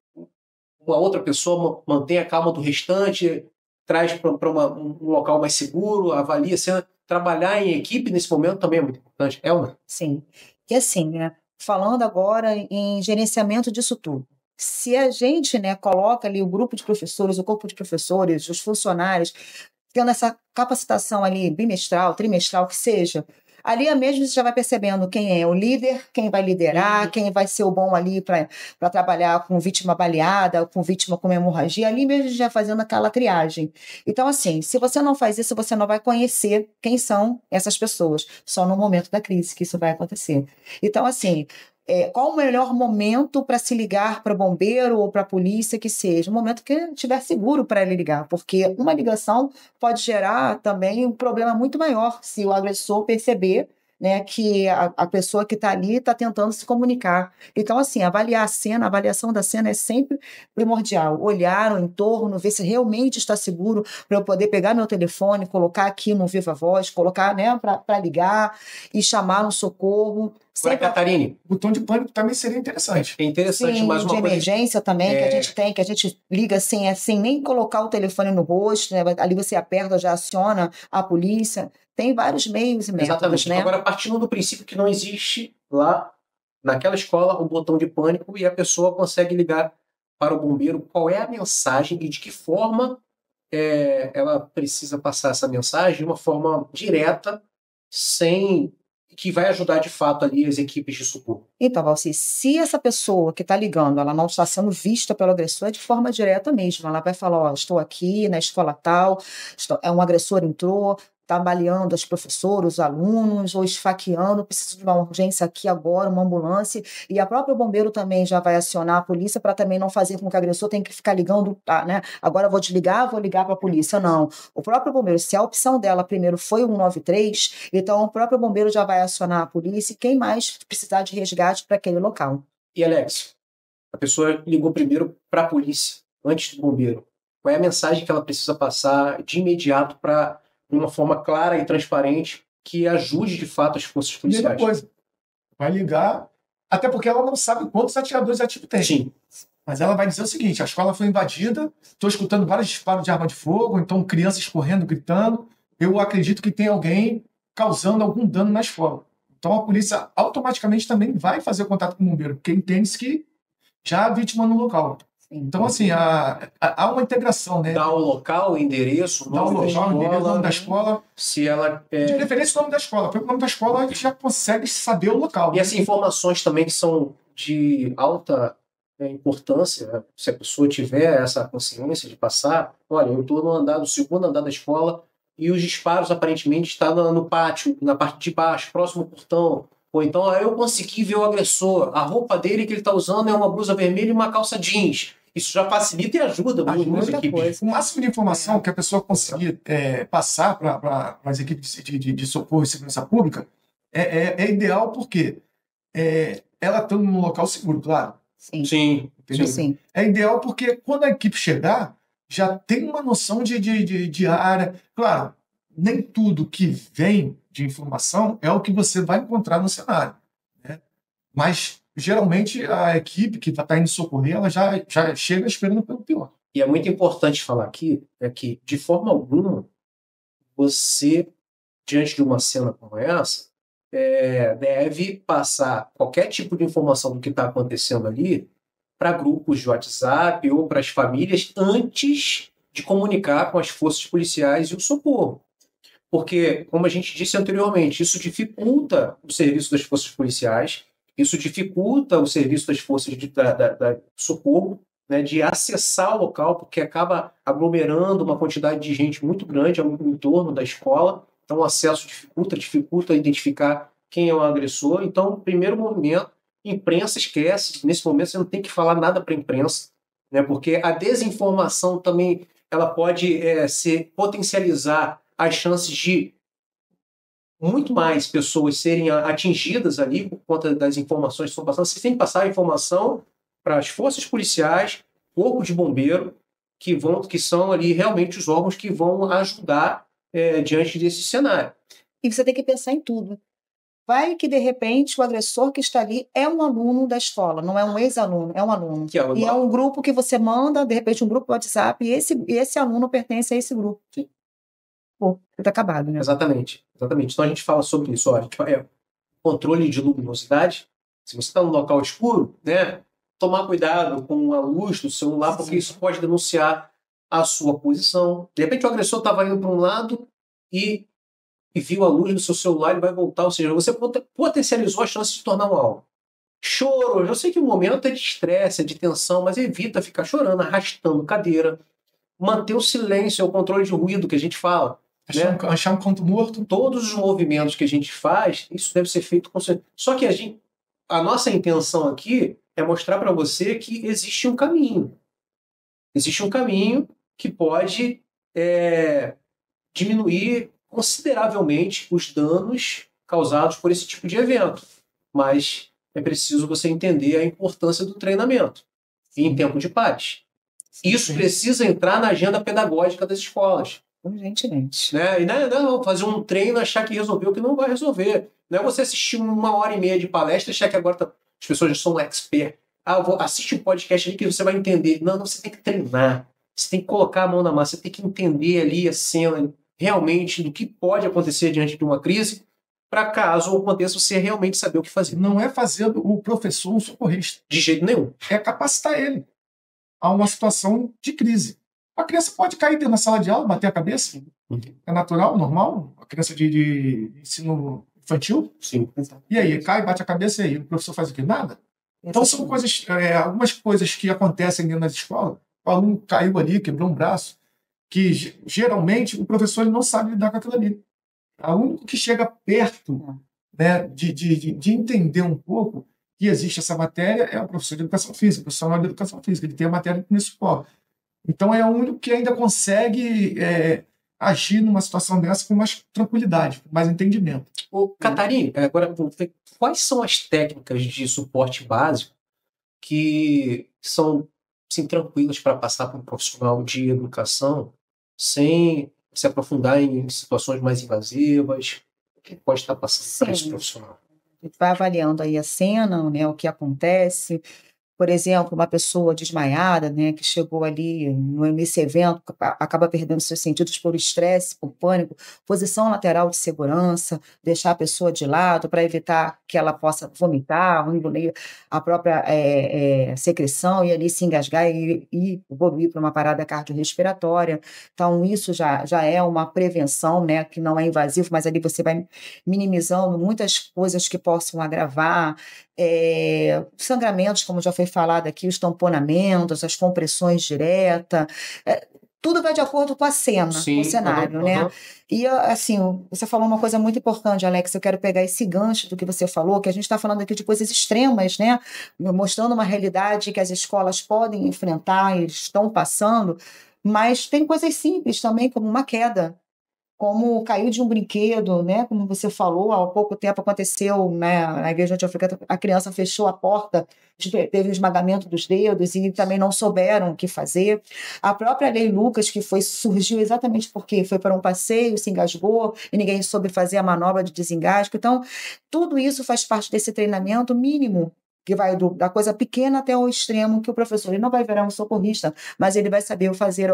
uma outra pessoa mantém a calma do restante, traz para um local mais seguro, avalia a cena. Trabalhar em equipe nesse momento também é muito importante. Elma? Sim. E assim, né? Falando agora em gerenciamento disso tudo. Se a gente, né, coloca ali o grupo de professores, o corpo de professores, os funcionários, tendo essa capacitação ali bimestral, trimestral, que seja, ali mesmo você já vai percebendo quem é o líder, quem vai liderar, quem vai ser o bom ali para trabalhar com vítima baleada, com vítima com hemorragia, ali mesmo já fazendo aquela triagem. Então, assim, se você não faz isso, você não vai conhecer quem são essas pessoas, só no momento da crise que isso vai acontecer. Então, assim, qual o melhor momento para se ligar para o bombeiro ou para a polícia que seja? Um momento que estiver seguro para ele ligar, porque uma ligação pode gerar também um problema muito maior se o agressor perceber, né, que a pessoa que está ali está tentando se comunicar. Então, assim, avaliar a cena, a avaliação da cena é sempre primordial. Olhar o entorno, ver se realmente está seguro para eu poder pegar meu telefone, colocar aqui no Viva Voz, colocar, né, para ligar e chamar um socorro. Agora, Catarine, o botão de pânico também seria interessante. É interessante, sim, mas uma de coisa... emergência também, que a gente tem, que a gente liga assim, nem colocar o telefone no rosto, né? Ali você aperta, já aciona a polícia. Tem vários meios e métodos, Exatamente. né? Agora, partindo do princípio que não existe lá, naquela escola, o botão de pânico e a pessoa consegue ligar para o bombeiro, qual é a mensagem e de que forma ela precisa passar essa mensagem de uma forma direta, sem... que vai ajudar de fato ali as equipes de socorro. Então, Valci, se essa pessoa que está ligando, ela não está sendo vista pelo agressor, é de forma direta mesmo. Ela vai falar, estou aqui na escola tal, um agressor entrou, está baleando os professores, os alunos, ou esfaqueando, preciso de uma urgência aqui agora, uma ambulância, e a própria bombeiro também já vai acionar a polícia para também não fazer com que o agressor tenha que ficar ligando, né? Agora eu vou desligar, vou ligar para a polícia. Não. O próprio bombeiro, se a opção dela primeiro foi o 193, então o próprio bombeiro já vai acionar a polícia e quem mais precisar de resgate para aquele local. E, Alex, a pessoa ligou primeiro para a polícia, antes do bombeiro. Qual é a mensagem que ela precisa passar de imediato para uma forma clara e transparente que ajude de fato as forças policiais? Mesma coisa. Vai ligar, até porque ela não sabe quantos atiradores ativos tem. Sim. Mas ela vai dizer o seguinte: a escola foi invadida, estou escutando vários disparos de arma de fogo, então crianças correndo, gritando. Eu acredito que tem alguém causando algum dano na escola. Então a polícia automaticamente também vai fazer o contato com o bombeiro, porque entende-se que já há vítima no local. Então, assim, há uma integração, né? Dá o local, o endereço, o nome da escola. Se ela de referência, o nome da escola. Pelo nome da escola, a gente já consegue saber o local. E essas informações também que são de alta importância, né? Se a pessoa tiver essa consciência de passar, olha, eu estou no segundo andar da escola e os disparos aparentemente estão no pátio, na parte de baixo, próximo ao portão. Ou então, eu consegui ver o agressor. A roupa dele que ele está usando é uma blusa vermelha e uma calça jeans. Isso já facilita e ajuda muitas equipes. O máximo de informação que a pessoa conseguir passar para as equipes de socorro e segurança pública é ideal porque ela está num local seguro, claro. Sim. É ideal porque quando a equipe chegar, já tem uma noção de área. Claro, nem tudo que vem de informação é o que você vai encontrar no cenário, né? Mas, geralmente, a equipe que está indo socorrer, ela já chega esperando pelo pior. E é muito importante falar aqui que, de forma alguma, você, diante de uma cena como essa, deve passar qualquer tipo de informação do que está acontecendo ali para grupos de WhatsApp ou para as famílias antes de comunicar com as forças policiais e o socorro. Porque, como a gente disse anteriormente, isso dificulta o serviço das forças policiais, isso dificulta o serviço das forças de socorro, né, de acessar o local, porque acaba aglomerando uma quantidade de gente muito grande em torno da escola. Então, o acesso dificulta identificar quem é o agressor. Então, primeiro movimento, imprensa esquece. Nesse momento, você não tem que falar nada para a imprensa, né, porque a desinformação também ela pode potencializar as chances de muito mais pessoas serem atingidas ali por conta das informações que estão passando. Você tem que passar a informação para as forças policiais, corpo de bombeiro, que são ali realmente os órgãos que vão ajudar diante desse cenário. E você tem que pensar em tudo. Vai que, de repente, o agressor que está ali é um aluno da escola, não é um ex-aluno, é um aluno. E é um grupo que você manda, de repente, um grupo WhatsApp, e esse aluno pertence a esse grupo. Sim. Pô, tudo acabado, né? Exatamente. Então a gente fala sobre isso. Ó, controle de luminosidade. Se você está num local escuro, né, tomar cuidado com a luz do celular, porque isso pode denunciar a sua posição. De repente o agressor estava indo para um lado e viu a luz do seu celular e vai voltar. Ou seja, você potencializou a chance de tornar um alvo. Choro. Eu sei que o momento é de estresse, é de tensão, mas evita ficar chorando, arrastando cadeira. Manter o silêncio, é o controle de ruído que a gente fala. Achar um canto morto. Todos os movimentos que a gente faz, isso deve ser feito com certeza. Só que a nossa intenção aqui é mostrar para você que existe um caminho. Existe um caminho que pode diminuir consideravelmente os danos causados por esse tipo de evento. Mas é preciso você entender a importância do treinamento em tempo de paz. Isso precisa entrar na agenda pedagógica das escolas. Urgentemente. Né? E não fazer um treino, achar que resolveu, que não vai resolver. Não é você assistir 1h30 de palestra e achar que agora as pessoas já são expert. Assiste um podcast ali que você vai entender. Não, você tem que treinar. Você tem que colocar a mão na massa. Você tem que entender ali a cena realmente do que pode acontecer diante de uma crise, para caso aconteça, você realmente saber o que fazer. Não é fazer o professor um socorrista. De jeito nenhum. É capacitar ele a uma situação de crise. A criança pode cair dentro da sala de aula, bater a cabeça. É natural, normal. A criança de ensino infantil. Sim. E aí, cai, bate a cabeça e aí o professor faz o quê? Nada. Então são coisas, algumas coisas que acontecem dentro das escolas. O aluno caiu ali, quebrou um braço, que geralmente o professor ele não sabe lidar com aquilo ali. O único que chega perto, né, de entender um pouco que existe essa matéria é o professor de educação física, o profissional de educação física. Ele tem a matéria municipal. Então é o único que ainda consegue agir numa situação dessa com mais tranquilidade, com mais entendimento. Catarina, agora, quais são as técnicas de suporte básico que são assim, tranquilas para passar para um profissional de educação sem se aprofundar em situações mais invasivas? O que pode estar passando para esse profissional? Vai avaliando aí a cena, né, o que acontece. Por exemplo, uma pessoa desmaiada, né, que chegou ali nesse evento, acaba perdendo seus sentidos por estresse, por pânico, posição lateral de segurança, deixar a pessoa de lado para evitar que ela possa vomitar, engolir a própria secreção e ali se engasgar e evoluir para uma parada cardiorrespiratória. Então, isso já é uma prevenção, né, que não é invasivo, mas ali você vai minimizando muitas coisas que possam agravar. Sangramentos, como já foi falado aqui, os tamponamentos, as compressões diretas, tudo vai de acordo com a cena, com o cenário, né? E, assim, você falou uma coisa muito importante, Alex, eu quero pegar esse gancho do que você falou, que a gente está falando aqui de coisas extremas, né? Mostrando uma realidade que as escolas podem enfrentar e estão passando, mas tem coisas simples também, como uma queda, como caiu de um brinquedo, né? Como você falou, há pouco tempo aconteceu, né, na Igreja Anti-Africana, a criança fechou a porta, teve um esmagamento dos dedos e também não souberam o que fazer. A própria Lei Lucas, que surgiu exatamente porque foi para um passeio, se engasgou e ninguém soube fazer a manobra de desengasgo. Então, tudo isso faz parte desse treinamento mínimo, que vai da coisa pequena até o extremo, que o professor ele não vai virar um socorrista, mas ele vai saber fazer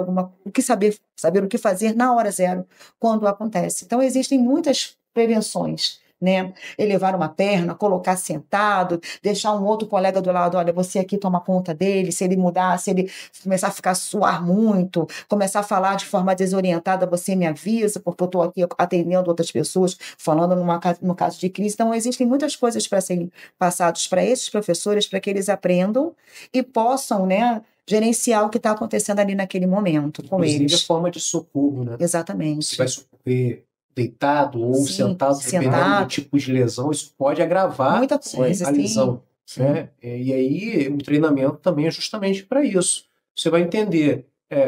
saber o que fazer na hora zero, quando acontece. Então, existem muitas prevenções, né? Elevar uma perna, colocar sentado, deixar um outro colega do lado, olha, você aqui toma conta dele, se ele mudar, se ele começar a ficar suar muito, começar a falar de forma desorientada, você me avisa, porque eu estou aqui atendendo outras pessoas, falando no caso de crise. Então, existem muitas coisas para serem passadas para esses professores, para que eles aprendam e possam, né, gerenciar o que está acontecendo ali naquele momento com Inclusive, eles. a forma de socorro, né? Exatamente. Você vai socorrer deitado ou Sim, sentado, dependendo do tipo de lesão, isso pode agravar muita coisa, a lesão. Né? E aí, o treinamento também é justamente para isso. Você vai entender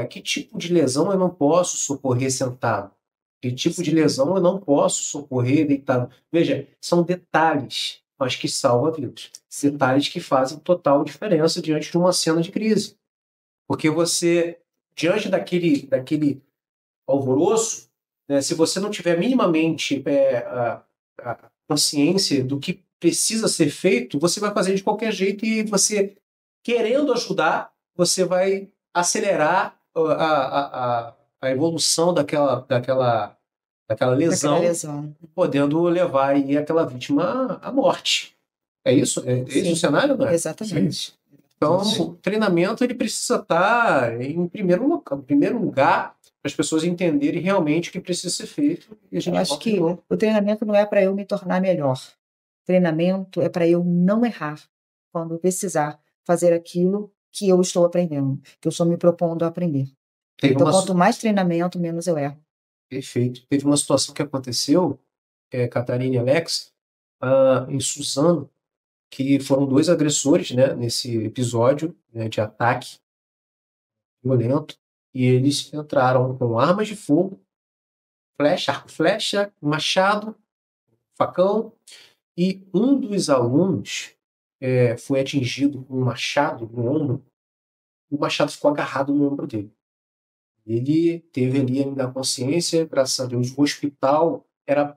que tipo de lesão eu não posso socorrer sentado, que tipo de lesão eu não posso socorrer deitado. Veja, são detalhes, mas que salvam vidas. Detalhes que fazem total diferença diante de uma cena de crise. Porque você, diante daquele alvoroço, né, se você não tiver minimamente a consciência do que precisa ser feito, você vai fazer de qualquer jeito e você, querendo ajudar, você vai acelerar a evolução daquela lesão, podendo levar aí aquela vítima à morte. É isso? É esse o cenário, não é? Exatamente. Então, o treinamento ele precisa estar em primeiro lugar, para as pessoas entenderem realmente o que precisa ser feito. E a gente eu acho que o treinamento não é para eu me tornar melhor. O treinamento é para eu não errar quando eu precisar fazer aquilo que eu estou aprendendo, que eu estou me propondo a aprender. Então, quanto mais treinamento, menos eu erro. Perfeito. Teve uma situação que aconteceu, Catarina e Alex, em Suzano, que foram 2 agressores, né, nesse episódio, né, de ataque violento, e eles entraram com armas de fogo, arco e flecha, machado, facão, e um dos alunos foi atingido com um machado no ombro, e o machado ficou agarrado no ombro dele. Ele teve ali ainda a consciência, graças a Deus, o hospital,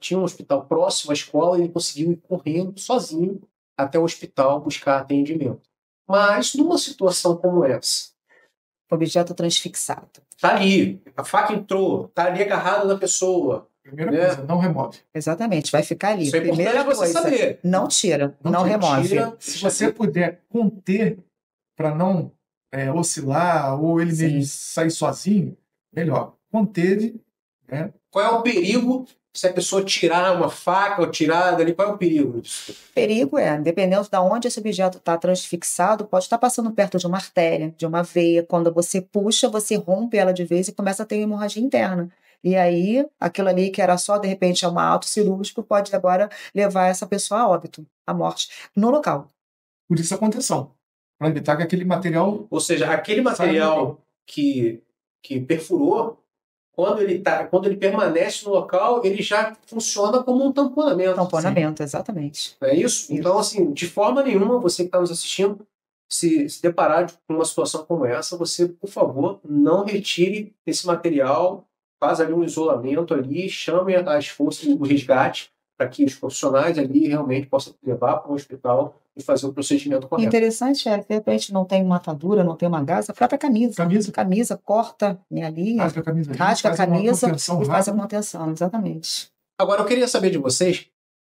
tinha um hospital próximo à escola, e ele conseguiu ir correndo sozinho até o hospital buscar atendimento. Mas, numa situação como essa, objeto transfixado. Tá ali, a faca entrou, tá ali agarrado na pessoa. Primeira coisa, não remove. Exatamente, vai ficar ali. Isso é Primeira importante você saber. Não tira, não remove. Se você puder conter para não oscilar ou ele mesmo sair sozinho, melhor. Conteve. Né? Qual é o perigo se a pessoa tirar uma faca ou tirar dali? Qual é o perigo disso? O perigo dependendo de onde esse objeto está transfixado, pode estar passando perto de uma artéria, de uma veia. Quando você puxa, você rompe ela de vez e começa a ter hemorragia interna. E aí, aquilo ali que era só, de repente, é uma auto cirúrgico, pode agora levar essa pessoa a óbito, à morte, no local. Por isso a contenção. Para evitar que aquele material... Ou seja, aquele material que perfurou, quando ele permanece no local, ele já funciona como um tamponamento. Tamponamento, exatamente. Não é isso? Então, assim, de forma nenhuma, você que está nos assistindo, se deparar com uma situação como essa, você, por favor, não retire esse material, faz ali um isolamento ali, chame as forças do resgate para que os profissionais ali realmente possam levar para o hospital e fazer o procedimento correto. Interessante de repente não tem uma atadura, não tem uma gás, a própria camisa corta ali, rasga a camisa e faz a contenção, exatamente. Agora, eu queria saber de vocês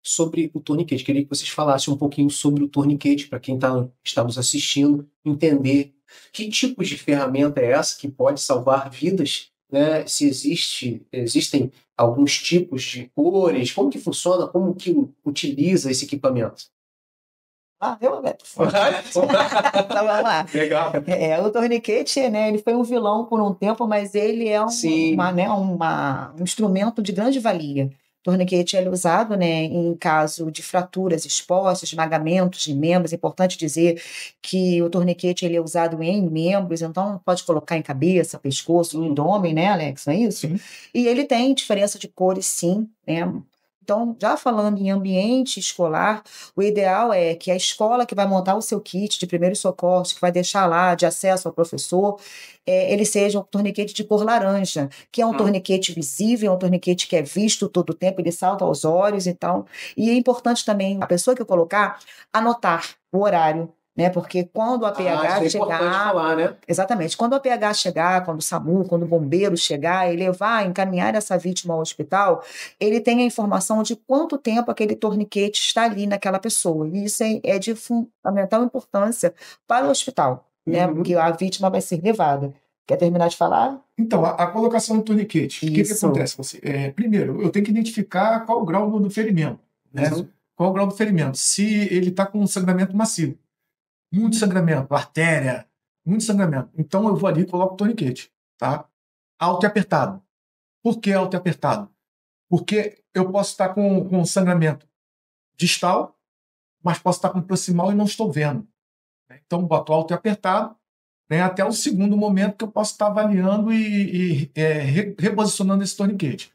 sobre o torniquete, queria que vocês falassem um pouquinho sobre o torniquete, para quem está nos assistindo, entender que tipo de ferramenta é essa que pode salvar vidas, né? Se existem alguns tipos de cores, como que funciona, como que utiliza esse equipamento? Então vamos lá. Legal. O torniquete, né, ele foi um vilão por um tempo, mas ele é um instrumento de grande valia. O torniquete é usado, né, em caso de fraturas expostas, esmagamentos de membros. É importante dizer que o torniquete ele é usado em membros, então pode colocar em cabeça, pescoço, abdômen, né, Alex? Não é isso? Sim. E ele tem diferença de cores, sim, né? Então, já falando em ambiente escolar, o ideal é que a escola que vai montar o seu kit de primeiros socorros, que vai deixar lá de acesso ao professor, ele seja um torniquete de cor laranja, que é um torniquete visível, é um torniquete que é visto todo o tempo, ele salta aos olhos, então. E é importante também a pessoa que colocar anotar o horário, né? Porque quando a PH isso é importante falar, né? Exatamente. Quando a PH chegar, quando o SAMU, quando o bombeiro chegar e levar, encaminhar essa vítima ao hospital, ele tem a informação de quanto tempo aquele torniquete está ali naquela pessoa. E isso é de fundamental importância para o hospital, né? Porque a vítima vai ser levada. Quer terminar de falar? Então, a colocação do torniquete, o que acontece? Primeiro, eu tenho que identificar qual o grau do ferimento, né? Qual o grau do ferimento? Se ele está com um sangramento massivo, muito sangramento, artéria, muito sangramento. Então, eu vou ali e coloco o torniquete, tá? Alto e apertado. Por que alto e apertado? Porque eu posso estar com sangramento distal, mas posso estar com proximal e não estou vendo. Então, boto alto e apertado, né, até o segundo momento que eu posso estar avaliando e reposicionando esse torniquete.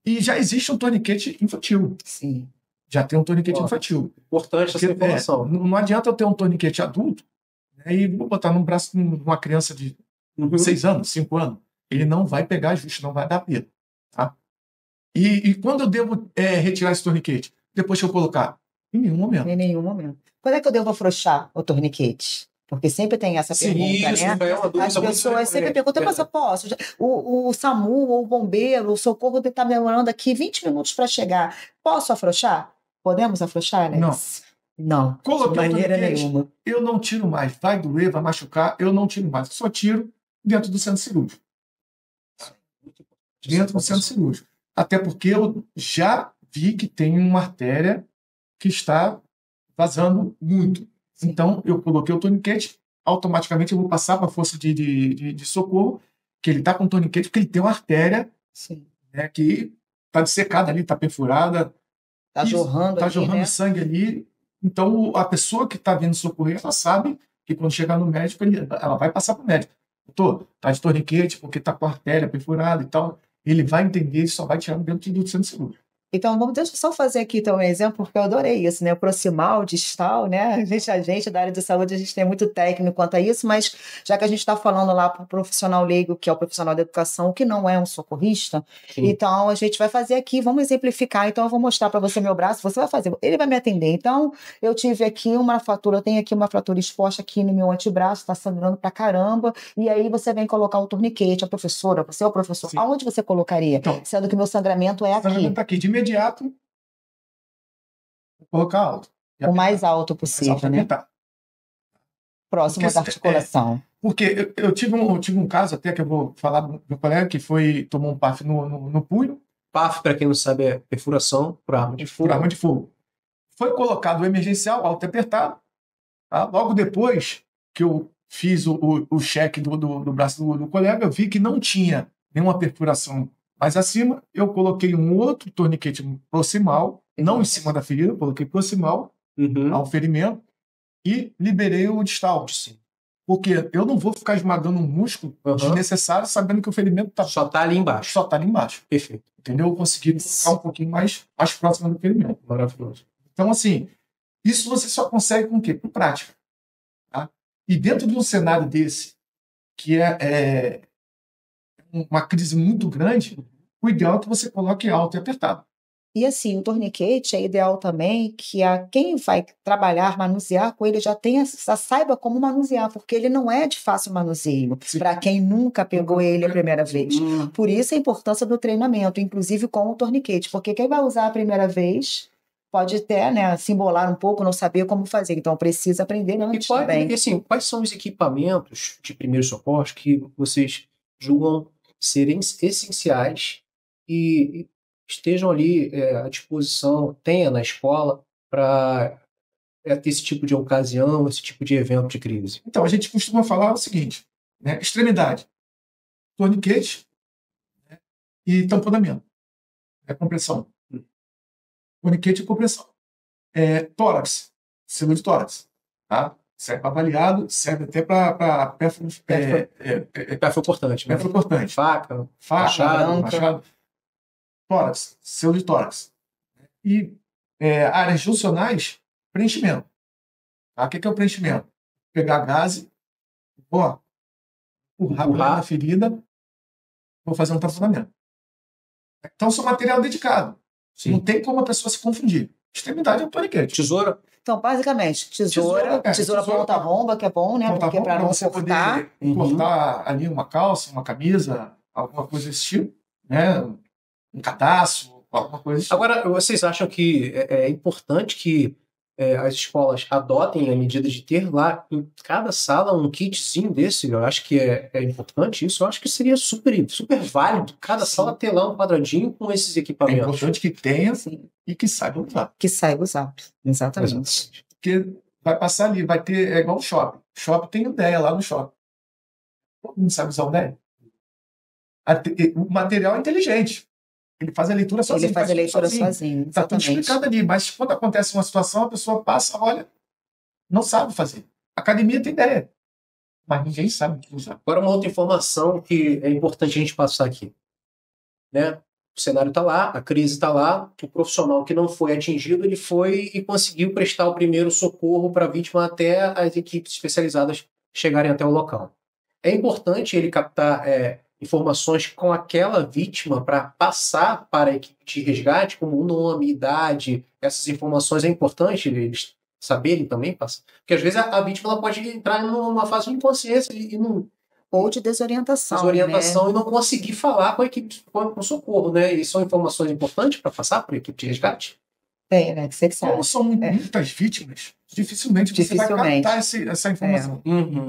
E já existe um torniquete infantil. Sim. Já tem um torniquete infantil. Importante essa informação. Não adianta eu ter um torniquete adulto, né, e vou botar no braço de uma criança de 6 anos, 5 anos. Ele não vai pegar ajuste, não vai dar perda. Tá? E quando eu devo retirar esse torniquete? Depois que eu colocar? Em nenhum momento. Em nenhum momento. Quando é que eu devo afrouxar o torniquete? Porque sempre tem essa pergunta, isso, né? É uma dúvida. As pessoas sempre perguntam, mas eu posso? O SAMU ou o bombeiro, o socorro está demorando aqui 20 minutos para chegar. Posso afrouxar? Podemos afrouxar, Alex? Não. Coloquei de maneira nenhuma. Eu não tiro mais. Vai doer, vai machucar, eu não tiro mais. Eu só tiro dentro do centro cirúrgico. Dentro do centro cirúrgico. Até porque eu já vi que tem uma artéria que está vazando muito. Então, eu coloquei o torniquete, automaticamente eu vou passar para a força de socorro, que ele está com torniquete, porque ele tem uma artéria né, que está dissecada ali, está perfurada. Está jorrando né? Sangue ali. Então, a pessoa que está vindo socorrer, ela sabe que quando chegar no médico, ela vai passar para o médico. Doutor, está de torniquete porque está com a artéria perfurada e tal. Ele vai entender e só vai tirar dentro do centro cirúrgico. Então, deixa eu só fazer aqui então, um exemplo, porque eu adorei isso, né? Proximal, distal, né? A gente da área de saúde, a gente tem muito técnico quanto a isso, mas já que a gente está falando lá para o profissional leigo, que é o profissional da educação, que não é um socorrista, então a gente vai fazer aqui, vamos exemplificar. Então, eu vou mostrar para você meu braço, você vai fazer, ele vai me atender. Então, eu tive aqui uma fratura, eu tenho aqui uma fratura exposta aqui no meu antebraço, está sangrando pra caramba, e aí você vem colocar o torniquete, a professora, você é o professor, aonde você colocaria? Então, sendo que meu sangramento é aqui. Sangramento aqui, de imediato, vou colocar alto. O mais alto possível, né? Próximo da articulação. Porque eu tive um caso até que eu vou falar do meu colega que tomou um PAF no punho. PAF, para quem não sabe, é perfuração por arma de fogo. Por arma de fogo. Foi colocado o emergencial, alto e apertado. Tá? Logo depois que eu fiz o cheque do braço do colega, eu vi que não tinha nenhuma perfuração mais acima. Eu coloquei um outro torniquete proximal, não em cima da ferida, coloquei proximal ao ferimento e liberei o distal. Porque eu não vou ficar esmagando um músculo desnecessário sabendo que o ferimento só está ali embaixo. Só está ali embaixo. Perfeito. Entendeu? Eu consegui ficar um pouquinho mais próximo do ferimento. Maravilhoso. Então, assim, isso você só consegue com o quê? Com prática. Tá? E dentro de um cenário desse, que é uma crise muito grande, o ideal é que você coloque alto e apertado. E assim, o torniquete é ideal também que quem vai trabalhar, manusear com ele já saiba como manusear, porque ele não é de fácil manuseio, para quem nunca pegou ele a primeira vez. Por isso a importância do treinamento, inclusive com o torniquete, porque quem vai usar a primeira vez pode até, né, se embolar um pouco, não saber como fazer, então precisa aprender antes também. E assim, quais são os equipamentos de primeiro socorro que vocês julgam serem essenciais e estejam ali à disposição, tenha na escola para ter esse tipo de ocasião, esse tipo de evento de crise? Então, a gente costuma falar o seguinte, né? Extremidade, torniquete, né? E tamponamento, compressão. Torniquete e compressão. Tórax, selo de tórax. Tá? Serve avaliado, serve até para pérfuro cortante. Pérfuro cortante. Faca, machado. Tórax, selo de tórax. E áreas juncionais, preenchimento. Tá? O que é o preenchimento? Pegar a gaze, empurrar na ferida, vou fazer um tamponamento. Então, isso é um material dedicado. Sim. Não tem como a pessoa se confundir. Extremidade é um torniquete. Tesoura? Então, basicamente, tesoura ponta-romba, que é bom, né? Porque para não você cortar. Poder cortar ali uma calça, uma camisa, alguma coisa desse tipo, né? Um cadastro, alguma coisa desse tipo. Agora, vocês acham que é importante que as escolas adotem a medida de ter lá em cada sala um kitzinho desse? Eu acho que é importante isso. Eu acho que seria super válido cada sala ter lá um quadradinho com esses É equipamentos. importante que tenha e que saiba usar. Que saiba usar, exatamente. Porque vai passar ali, vai ter, é igual o shopping. O shopping tem ideia lá no shopping. Todo mundo sabe usar o ideia. O material é inteligente. Ele faz a leitura sozinho. Ele faz a leitura sozinho. Está tudo explicado ali, mas quando acontece uma situação, a pessoa passa, olha, não sabe fazer. A academia tem ideia, mas ninguém sabe usar. Agora, uma outra informação que é importante a gente passar aqui. Né? O cenário está lá, a crise está lá, o profissional que não foi atingido, ele foi e conseguiu prestar o primeiro socorro para a vítima até as equipes especializadas chegarem até o local. É importante ele captar informações com aquela vítima para passar para a equipe de resgate, como o nome, idade, essas informações é importante eles saberem também, porque às vezes a vítima ela pode entrar numa fase de inconsciência e não... Ou de desorientação, né? E não conseguir falar com a equipe com socorro, né? E são informações importantes para passar para a equipe de resgate? Tem, né? Que você sabe. Como são muitas vítimas, dificilmente você vai captar essa informação.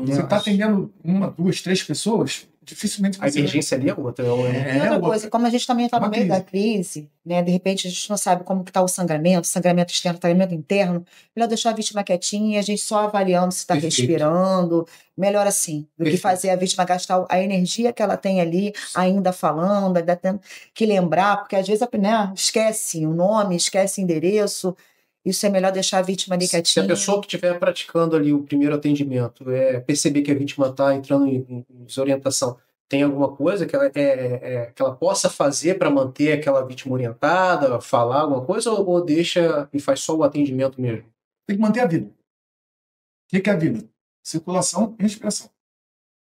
Você está atendendo 1, 2, 3 pessoas, dificilmente você... A emergência ali é outra. E outra coisa, como a gente também está no meio da crise, né? De repente a gente não sabe como está o sangramento externo, sangramento interno, melhor deixar a vítima quietinha e a gente só avaliando se está respirando, melhor assim, do que fazer a vítima gastar a energia que ela tem ali, ainda falando, ainda tendo que lembrar, porque às vezes esquece o nome, esquece o endereço. Isso é melhor deixar a vítima ali quietinha. Se a pessoa que estiver praticando ali o primeiro atendimento perceber que a vítima está entrando em desorientação, tem alguma coisa que ela possa fazer para manter aquela vítima orientada, falar alguma coisa, ou deixa e faz só o atendimento mesmo? Tem que manter a vida. O que é a vida? Circulação e respiração.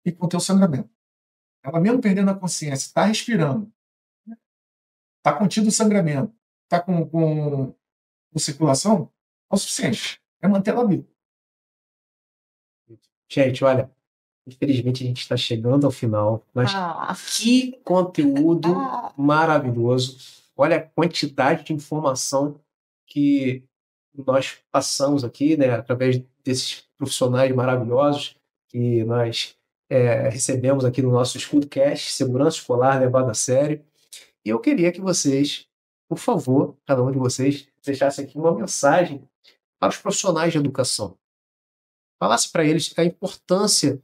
E conter o sangramento. Ela mesmo perdendo a consciência, está respirando, está contido o sangramento, está com circulação, é o suficiente. É manter ela viva. Gente, olha, infelizmente a gente está chegando ao final, mas que conteúdo maravilhoso. Olha a quantidade de informação que nós passamos aqui, né, através desses profissionais maravilhosos que nós recebemos aqui no nosso SchoolCast, Segurança Escolar Levada a Sério. E eu queria que vocês, por favor, cada um de vocês, deixasse aqui uma mensagem para os profissionais de educação. Falasse para eles a importância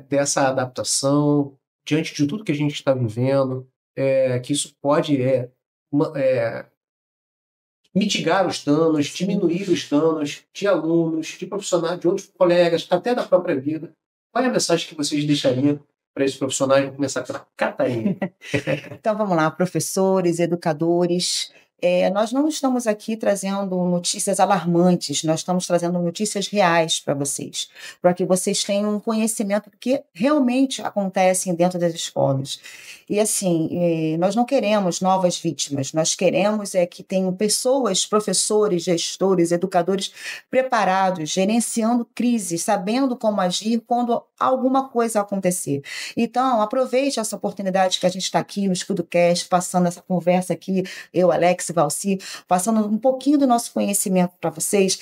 dessa adaptação diante de tudo que a gente está vivendo, que isso pode mitigar os danos, diminuir os danos de alunos, de profissionais, de outros colegas, até da própria vida. Qual é a mensagem que vocês deixariam para esses profissionais? Vamos começar pela Catarina. Então vamos lá, professores, educadores. Nós não estamos aqui trazendo notícias alarmantes, nós estamos trazendo notícias reais para vocês, para que vocês tenham um conhecimento do que realmente acontece dentro das escolas. E assim, nós não queremos novas vítimas, nós queremos que tenham pessoas, professores, gestores, educadores preparados, gerenciando crises, sabendo como agir quando alguma coisa acontecer. Então, aproveite essa oportunidade que a gente está aqui no SchoolCast, passando essa conversa aqui, eu, Alex, Valci, passando um pouquinho do nosso conhecimento para vocês,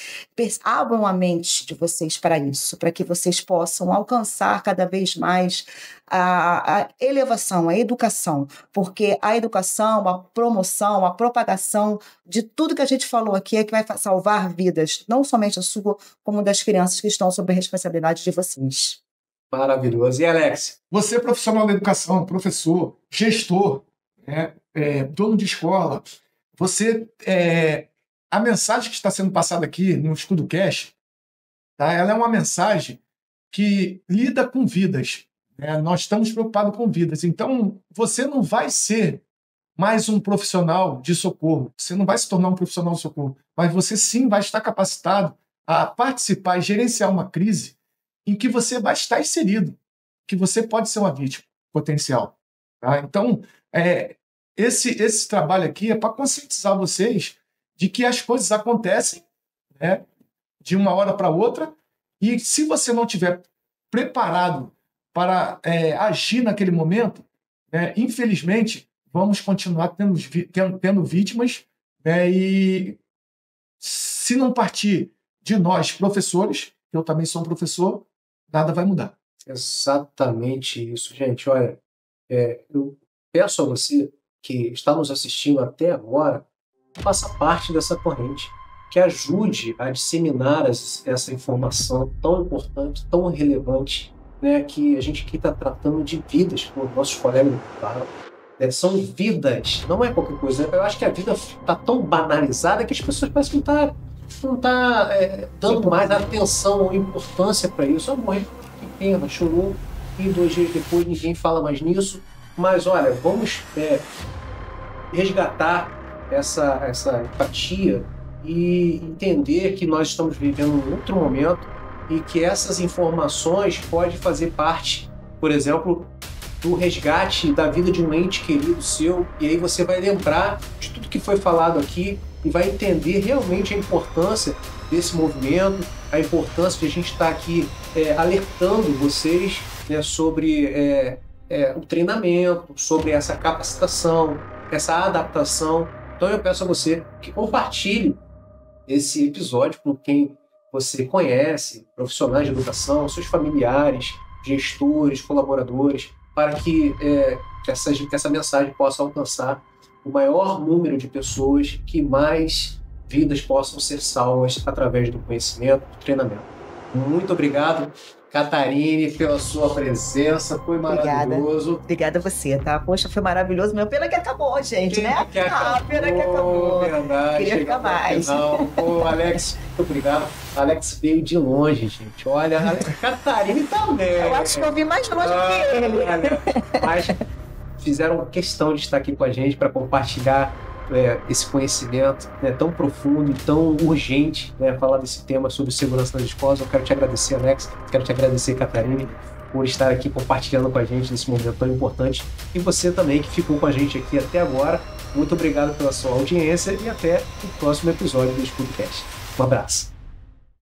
abram a mente de vocês para isso, para que vocês possam alcançar cada vez mais a elevação, a educação, porque a educação, a promoção, a propagação de tudo que a gente falou aqui é que vai salvar vidas, não somente a sua, como das crianças que estão sob a responsabilidade de vocês. Maravilhoso. E Alex? Você é profissional da educação, professor, gestor, dono de escola, a mensagem que está sendo passada aqui no SchoolCast, tá? Ela é uma mensagem que lida com vidas. Nós estamos preocupados com vidas. Então, você não vai ser mais um profissional de socorro. Você não vai se tornar um profissional de socorro. Mas você sim vai estar capacitado a participar e gerenciar uma crise em que você vai estar inserido, que você pode ser uma vítima potencial. Tá? Então, esse trabalho aqui é para conscientizar vocês de que as coisas acontecem, de uma hora para outra, e se você não tiver preparado para agir naquele momento, infelizmente, vamos continuar tendo vítimas, e se não partir de nós, professores, que eu também sou um professor, nada vai mudar. Exatamente isso, gente. Olha, eu peço a você que está nos assistindo até agora, faça parte dessa corrente, que ajude a disseminar essa informação tão importante, tão relevante, né, que a gente aqui está tratando de vidas, como nossos colegas falaram. São vidas, não é qualquer coisa. Eu acho que a vida está tão banalizada que as pessoas parecem que não tá dando mais atenção ou importância para isso. Morreu, que pena, chorou, e 2 dias depois ninguém fala mais nisso. Mas olha, vamos resgatar essa empatia e entender que nós estamos vivendo um outro momento e que essas informações podem fazer parte, por exemplo, do resgate da vida de um ente querido seu, e aí você vai lembrar de tudo que foi falado aqui e vai entender realmente a importância desse movimento, a importância de a gente estar aqui alertando vocês, né, sobre o treinamento, sobre essa capacitação, essa adaptação. Então eu peço a você que compartilhe esse episódio com quem você conhece, profissionais de educação, seus familiares, gestores, colaboradores, para que essa mensagem possa alcançar o maior número de pessoas, que mais vidas possam ser salvas através do conhecimento, do treinamento. Muito obrigado, Catarine, pela sua presença, foi maravilhoso. Obrigada a você, tá? Poxa, foi maravilhoso, meu. Pena que acabou, gente, né? Pena que acabou. Verdade. Queria ficar mais. Pô, Alex, muito obrigado. Alex veio de longe, gente. Olha, a Catarine também. Eu acho que eu vim mais longe que ele. Mas fizeram questão de estar aqui com a gente para compartilhar esse conhecimento, né, tão profundo e tão urgente, né, falar desse tema sobre segurança nas escolas. Eu quero te agradecer, Alex, quero te agradecer, Catarine, por estar aqui compartilhando com a gente nesse momento tão importante, e você também que ficou com a gente aqui até agora. Muito obrigado pela sua audiência e até o próximo episódio do Escudocast. Um abraço.